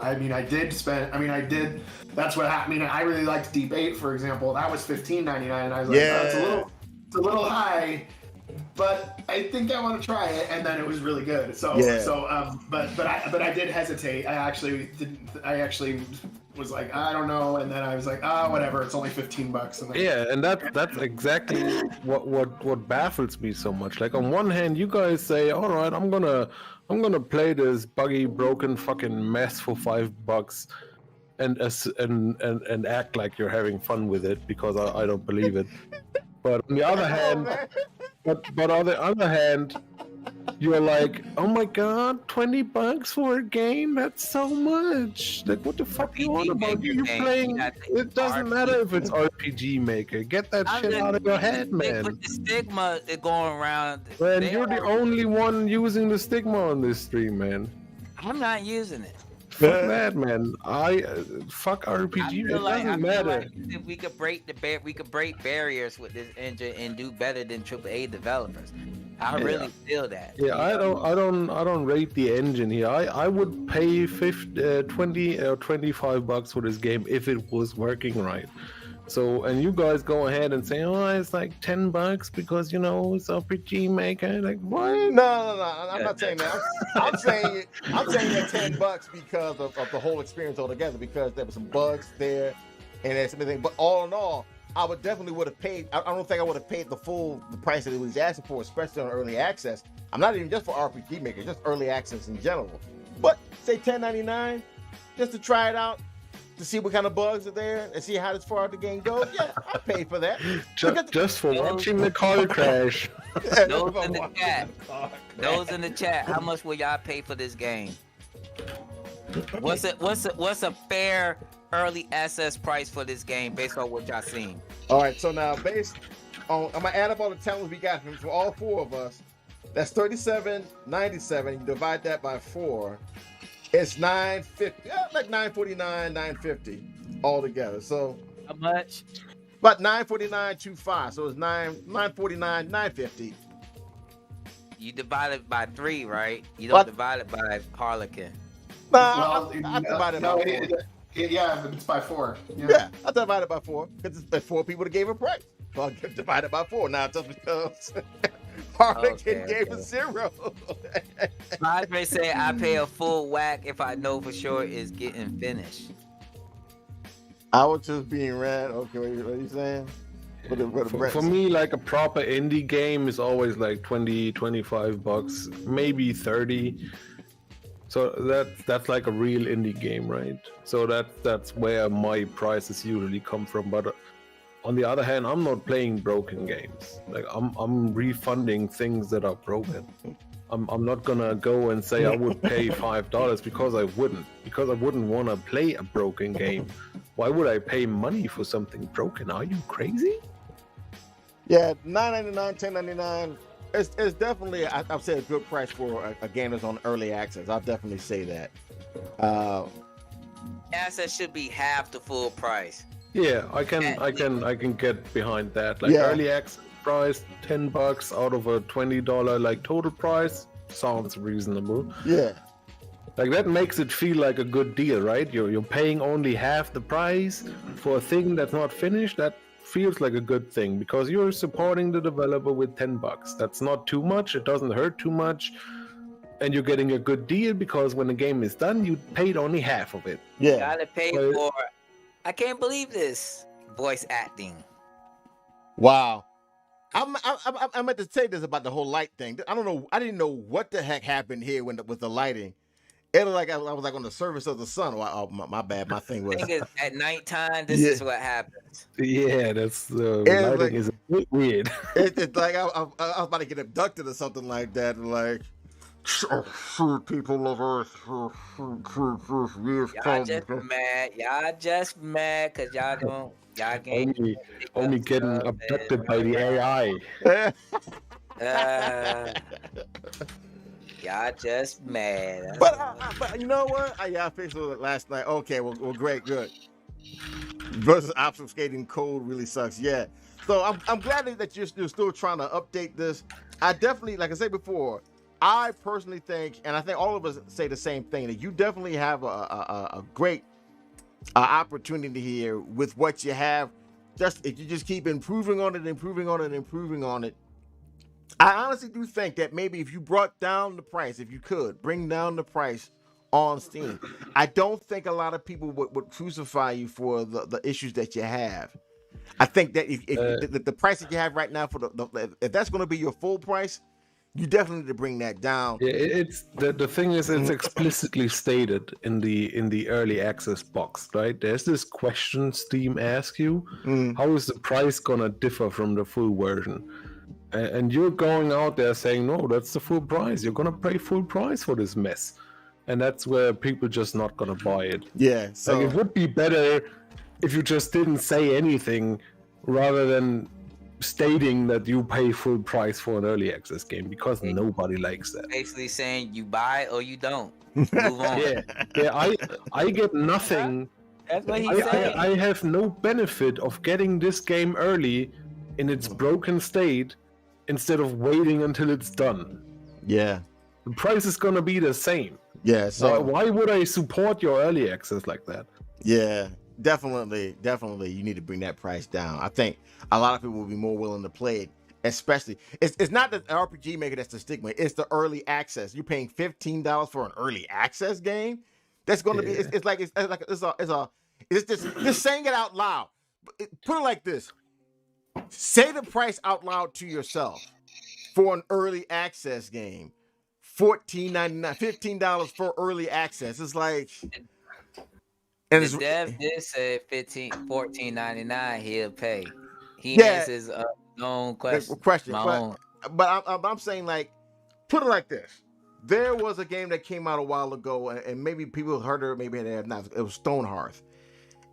That's what happened. I really liked Deep 8, for example. That was $15.99, and I was like, it's a little high, but I think I want to try it. And then it was really good. But I did hesitate. I actually was like, I don't know, and then I was like, whatever, it's only $15. And yeah, and that's exactly what baffles me so much. Like, on one hand, you guys say, all right, I'm gonna play this buggy, broken fucking mess for $5 and act like you're having fun with it, because I don't believe it. But on the other hand, on the other hand, you're like, oh my god, $20 for a game? That's so much. Like, what the fuck you on about? You playing? It doesn't matter if it's RPG Maker. Get that shit out of your head, man. With the stigma that going around. Man, you're the only one using the stigma on this stream, man. I'm not using it. Fuck that, man. Fuck RPG. It doesn't matter. If we could break barriers with this engine and do better than AAA developers. I really feel that. Yeah, I don't rate the engine here. I would pay 20 or $25 for this game if it was working right. So, and you guys go ahead and say, oh, it's like $10 because, it's RPG Maker. Like, what? No. I'm not saying that. I'm saying that $10 because of the whole experience altogether, because there were some bugs there and there's everything. But all in all, I would have paid. I don't think I would have paid the price that it was asking for, especially on early access. I'm not even just for RPG Maker, just early access in general. But say $10.99 just to try it out, to see what kind of bugs are there and see how far the game goes. Yeah, I paid for that. Just for watching the car crash. Those in the chat, how much will y'all pay for this game? What's a fair early access price for this game based on what y'all seen? All right, so now based on, I'm gonna add up all the talents we got from all four of us. That's $37.97. You divide that by 4. It's $9.50, like $9.49, $9.50 all together. So how much? About $9.49.25. So it's $9.49, $9.50. You divide it by 3, right? You don't divide it by Harlequin. I divide it by 4. Yeah, it's by 4. Yeah, I divide it by 4 because it's 4 people that gave a price. So I divide it by 4. Now just because Harlequin gave a 0. Padre say I pay a full whack if I know for sure it's getting finished. I was just being rad. Okay, what are you saying? For me, like a proper indie game is always like $20-$25, maybe 30. So that's like a real indie game, right? So that's where my prices usually come from. But on the other hand, I'm not playing broken games. Like I'm refunding things that are broken. I'm not gonna go and say I would pay $5 because I wouldn't want to play a broken game. Why would I pay money for something broken? Are you crazy? Yeah, $9.99, $10.99. It's definitely, I'd say, a good price for a game that's on early access. I'll definitely say that. Access should be half the full price. Yeah, I can get behind that. Like early access price, $10 out of a $20 like total price sounds reasonable. Yeah. Like that makes it feel like a good deal, right? You're paying only half the price for a thing that's not finished. That feels like a good thing because you're supporting the developer with $10. That's not too much. It doesn't hurt too much. And you're getting a good deal because when the game is done, you paid only half of it. Yeah. You gotta pay for, I can't believe this, voice acting. Wow. I meant to say this about the whole light thing. I don't know. I didn't know what the heck happened here with the lighting. It was like I was like on the surface of the sun. Oh, my bad. My thing was at nighttime. This is what happens. Yeah, that's lighting like, is a bit weird. It's like I was about to get abducted or something like that. Like, people of Earth. Y'all just mad because y'all only getting abducted by the AI. Y'all just mad. But you know what? I fixed it last night. Okay, well, great, good. Versus obfuscating code really sucks. Yeah. So I'm glad that you're still trying to update this. I definitely, like I said before, I personally think, and I think all of us say the same thing, that you definitely have a great opportunity here with what you have. Just if you just keep improving on it. I honestly do think that maybe if you brought down the price, if you could bring down the price on Steam, I don't think a lot of people would crucify you for the issues that you have. I think that if the price that you have right now for if that's going to be your full price, you definitely need to bring that down. Yeah, it's the thing is it's explicitly stated in the early access box, right? There's this question Steam asks you: how is the price gonna differ from the full version? And you're going out there saying, no, that's the full price. You're going to pay full price for this mess. And that's where people just not going to buy it. Yeah. So like, it would be better if you just didn't say anything rather than stating that you pay full price for an early access game because nobody likes that. Basically saying you buy or you don't. Move on. Yeah. I get nothing. That's what he's saying. I have no benefit of getting this game early in its broken state instead of waiting until it's done. Yeah. The price is gonna be the same. Yeah. So why would I support your early access like that? Yeah, definitely. You need to bring that price down. I think a lot of people will be more willing to play it. Especially, it's not the RPG maker that's the stigma. It's the early access. You're paying $15 for an early access game. That's going to be. It's just saying it out loud. Put it like this: say the price out loud to yourself for an early access game. $14.99, $15 for early access. It's like. And the dev did say $14.99 he'll pay. He answers own question. But I'm saying, like, put it like this: there was a game that came out a while ago, and maybe people heard it, maybe they have not. It was Stonehearth,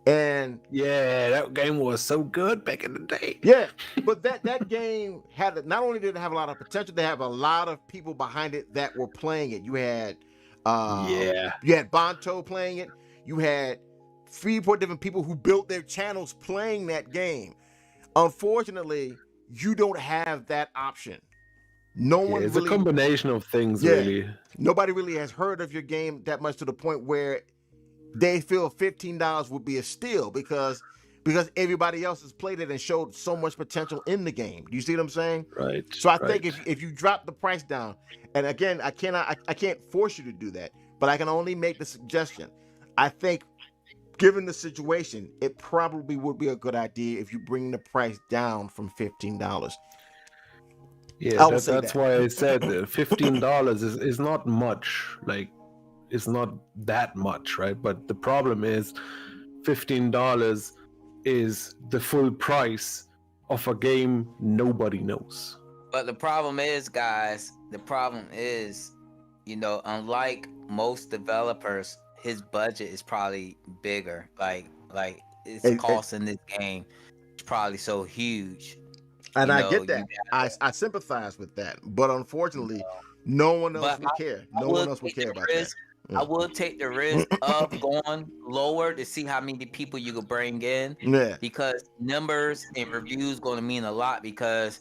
and that game was so good back in the day. Yeah, but that game had not only did it have a lot of potential, they have a lot of people behind it that were playing it. You had Bonto playing it. You had 3-4 different people who built their channels playing that game. Unfortunately, you don't have that option. No one. It's really, a combination of things, really. Nobody really has heard of your game that much to the point where they feel $15 would be a steal because everybody else has played it and showed so much potential in the game. Do you see what I'm saying? Right. So I think if you drop the price down, and again, I can't force you to do that, but I can only make the suggestion. I think, given the situation, it probably would be a good idea if you bring the price down from $15. Yeah, that's why I said $15 is not much. Like, it's not that much, right? But the problem is, $15 is the full price of a game nobody knows. But the problem is, guys, unlike most developers, his budget is probably bigger. Like it's costing this game. It's probably so huge. And I get that. I sympathize with that. But unfortunately, no one else would care. No one else would care about that. I will take the risk of going lower to see how many people you could bring in. Yeah. Because numbers and reviews going to mean a lot because,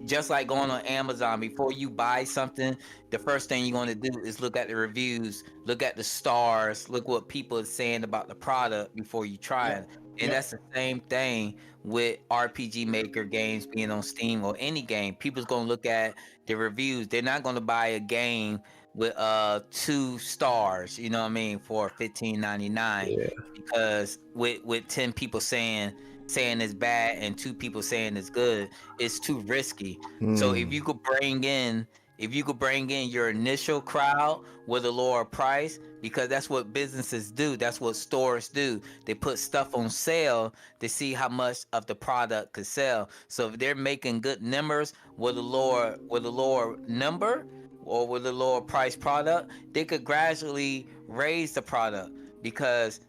just like going on Amazon, before you buy something, the first thing you're going to do is look at the reviews, look at the stars, look what people are saying about the product before you try it. And that's the same thing with RPG Maker games being on Steam or any game. People's going to look at the reviews. They're not going to buy a game with 2 stars, for $15.99 because with 10 people saying it's bad and 2 people saying it's good, it's too risky. So if you could bring in your initial crowd with a lower price, because that's what businesses do, that's what stores do. They put stuff on sale to see how much of the product could sell. So if they're making good numbers with a lower number or with a lower price product, they could gradually raise the product because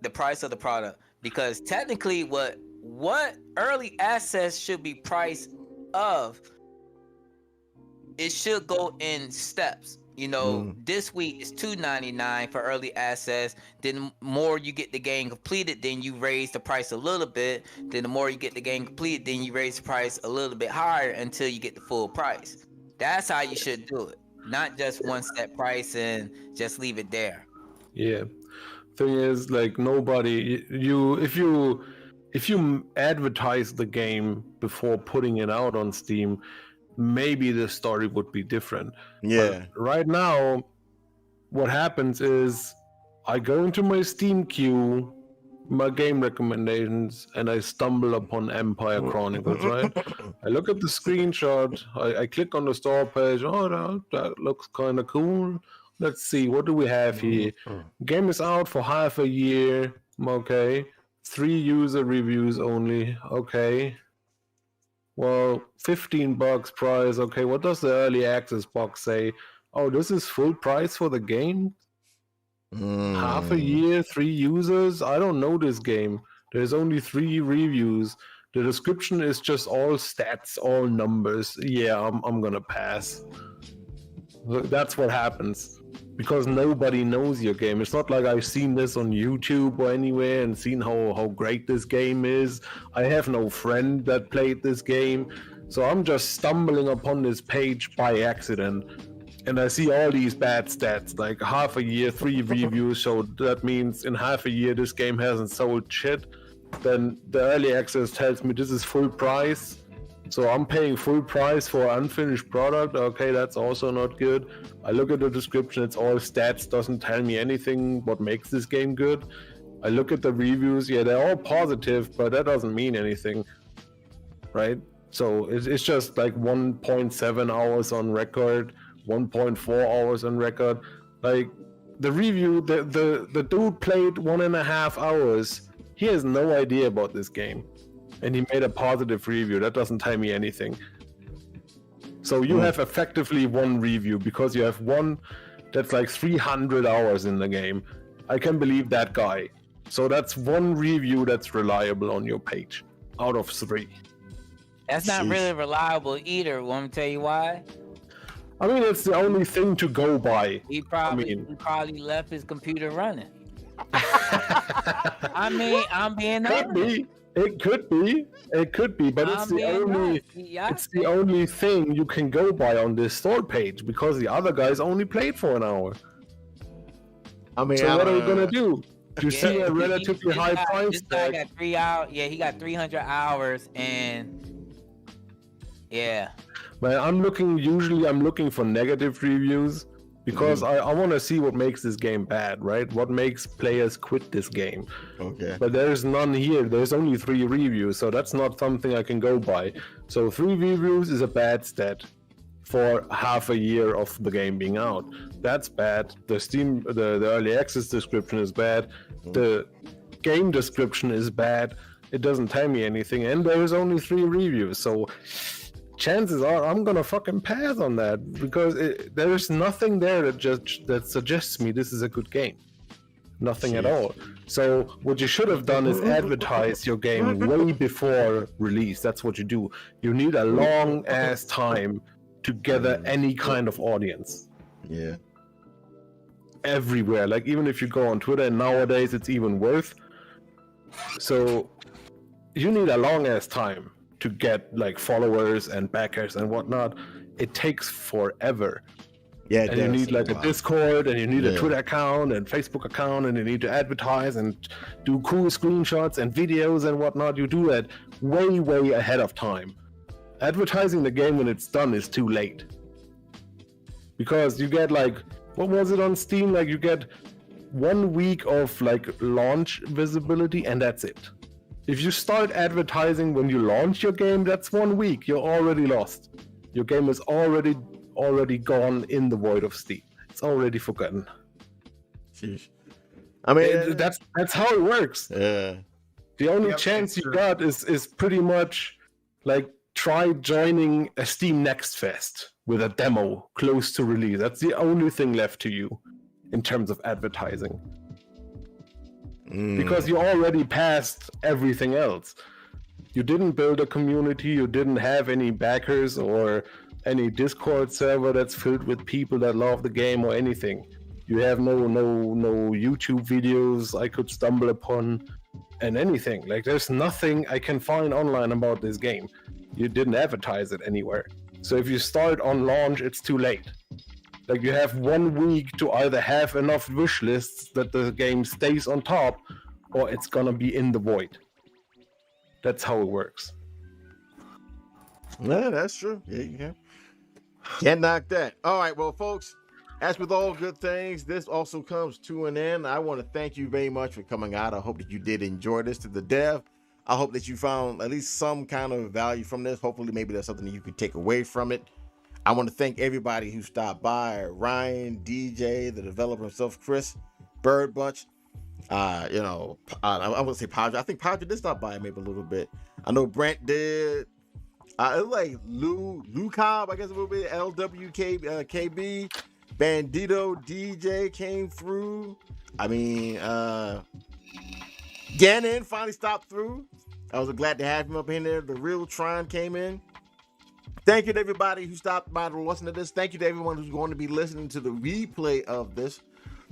the price of the product. Because technically what early access should be priced of, it should go in steps. This week is $2.99 for early access. Then the more you get the game completed, then you raise the price a little bit. Then the more you get the game completed, then you raise the price a little bit higher until you get the full price. That's how you should do it. Not just one set price and just leave it there. Yeah. Thing is, like, nobody, if you advertise the game before putting it out on Steam, maybe the story would be different. Yeah. But right now, what happens is I go into my Steam queue, my game recommendations, and I stumble upon Empire Chronicles, right? I look at the screenshot, I click on the store page, that looks kind of cool. Let's see, what do we have here? Game is out for half a year, okay. 3 user reviews only, okay. Well, $15 price, okay. What does the early access box say? Oh, this is full price for the game? Half a year, 3 users? I don't know this game. There's only 3 reviews. The description is just all stats, all numbers. Yeah, I'm gonna pass. That's what happens. Because nobody knows your game. It's not like I've seen this on YouTube or anywhere and seen how great this game is. I have no friend that played this game. So I'm just stumbling upon this page by accident. And I see all these bad stats, like half a year, 3 reviews. So that means in half a year, this game hasn't sold shit. Then the early access tells me this is full price. So I'm paying full price for an unfinished product. Okay, that's also not good. I look at the description, it's all stats, doesn't tell me anything what makes this game good. I look at the reviews, yeah, they're all positive, but that doesn't mean anything, right? So it's just like 1.7 hours on record, 1.4 hours on record. Like the review, the dude played 1.5 hours. He has no idea about this game. And he made a positive review. That doesn't tell me anything. So you have effectively one review because you have one that's like 300 hours in the game. I can believe that guy. So that's one review that's reliable on your page out of 3. That's not really reliable either. Want me to tell you why? I mean, it's the only thing to go by. He probably left his computer running. I mean, I'm being honest. It could be, but it's the only thing you can go by on this store page because the other guys only played for an hour. I mean, so what are we gonna do? You see a relatively high price this guy got 3 hours. Yeah, he got 300 hours, and yeah. But I'm looking for negative reviews. Because I want to see what makes this game bad, right? What makes players quit this game. Okay. But there's none here. There's only 3 reviews, so that's not something I can go by. So 3 reviews is a bad stat for half a year of the game being out. That's bad. The early access description is bad. The game description is bad. It doesn't tell me anything, and there is only 3 reviews. So chances are I'm gonna fucking pass on that because there's nothing there that suggests me this is a good game. Nothing at all. So what you should have done is advertise your game way before release. That's what you do. You need a long ass time to gather any kind of audience. Yeah. Everywhere. Like even if you go on Twitter, and nowadays it's even worse. So you need a long ass time to get like followers and backers and whatnot. It takes forever. Yeah, and you need like a Discord, and you need a Twitter account and Facebook account, and you need to advertise and do cool screenshots and videos and whatnot. You do that way ahead of time. Advertising the game when it's done is too late. Because you get like, what was it on Steam? Like you get 1 week of like launch visibility and that's it. If you start advertising when you launch your game, that's 1 week. You're already lost. Your game is already gone in the void of Steam. It's already forgotten. Sheesh. I mean, that's how it works. Yeah. The only chance you got is pretty much like try joining a Steam Next Fest with a demo close to release. That's the only thing left to you in terms of advertising. Because you already passed everything else. You didn't build a community, you didn't have any backers or any Discord server that's filled with people that love the game or anything. You have no YouTube videos I could stumble upon and anything. Like there's nothing I can find online about this game. You didn't advertise it anywhere. So if you start on launch, it's too late. Like you have 1 week to either have enough wish lists that the game stays on top, or it's gonna be in the void. That's how it works. Yeah, that's true. Yeah, you can. Can't knock that. All right, well, folks, as with all good things, this also comes to an end. I want to thank you very much for coming out. I hope that you did enjoy this to the dev. I hope that you found at least some kind of value from this. Hopefully, maybe there's something that you could take away from it. I want to thank everybody who stopped by. Ryan, DJ, the developer himself, Chris, Bird Bunch. I would say Padre. I think Padre did stop by maybe a little bit. I know Brent did. It was like Lou Cobb, I guess it would be LWK, Bandito, DJ came through. I mean, Gannon finally stopped through. I was glad to have him up in there. The real Tron came in. Thank you to everybody who stopped by to listen to this. Thank you to everyone who's going to be listening to the replay of this,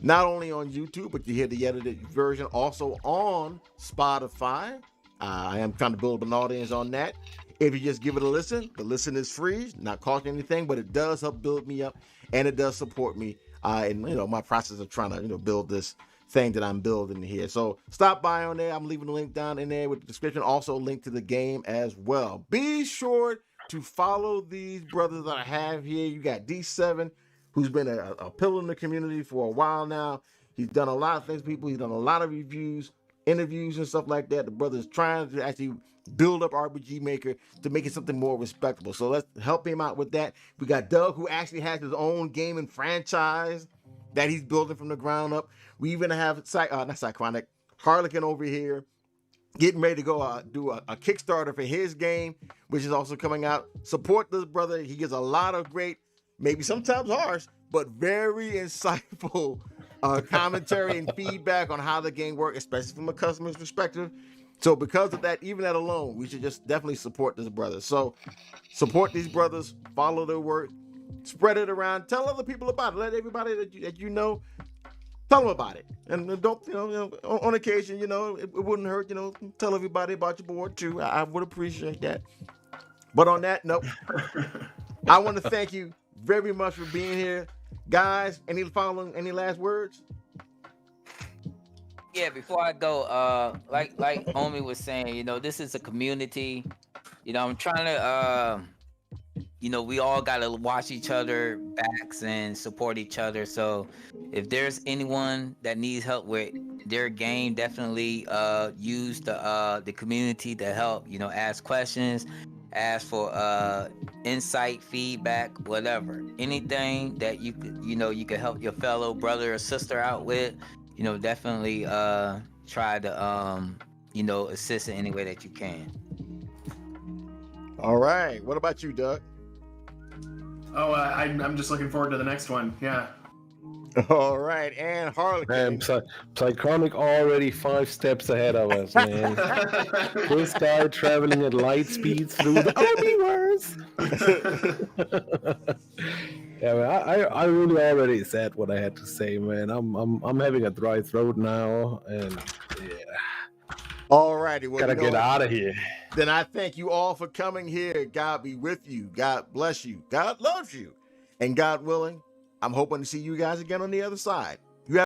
not only on YouTube, but you hear the edited version also on Spotify. I am trying to build an audience on that. If you just give it a listen, the listen is free, not costing anything, but it does help build me up, and it does support me in my process of trying to build this thing that I'm building here. So stop by on there. I'm leaving the link down in there with the description. Also, link to the game as well. Be sure to follow these brothers that I have here. You got D7, who's been a pillar in the community for a while now. He's done a lot of things, people. He's done a lot of reviews, interviews, and stuff like that. The brother's trying to actually build up RPG Maker to make it something more respectable. So let's help him out with that. We got Doug, who actually has his own gaming franchise that he's building from the ground up. We even have Harlequin over here, getting ready to go do a Kickstarter for his game, which is also coming out. Support this brother. He gives a lot of great, maybe sometimes harsh, but very insightful commentary and feedback on how the game works, especially from a customer's perspective. So because of that, even that alone, we should just definitely support this brother. So support these brothers, follow their work, spread it around, tell other people about it. Let everybody that you know, tell them about it. And don't, on occasion, it wouldn't hurt, tell everybody about your board too. I would appreciate that. But on that note, I want to thank you very much for being here. Guys, any last words? Yeah, before I go, like Omi was saying, this is a community. I'm trying to, we all gotta watch each other backs and support each other. So if there's anyone that needs help with their game, definitely use the community to help. Ask questions, ask for insight, feedback, whatever. Anything that you could help your fellow brother or sister out with. Definitely try to assist in any way that you can. All right. What about you, Doug? Oh, I'm just looking forward to the next one. Yeah. All right, and Harlequin. Psychronic already 5 steps ahead of us, man. This guy traveling at light speeds through the Omniverse. Yeah, man, I really already said what I had to say, man. I'm having a dry throat now, and yeah. All righty, well, gotta get out of here. Then I thank you all for coming here. God be with you. God bless you. God loves you, and God willing, I'm hoping to see you guys again on the other side.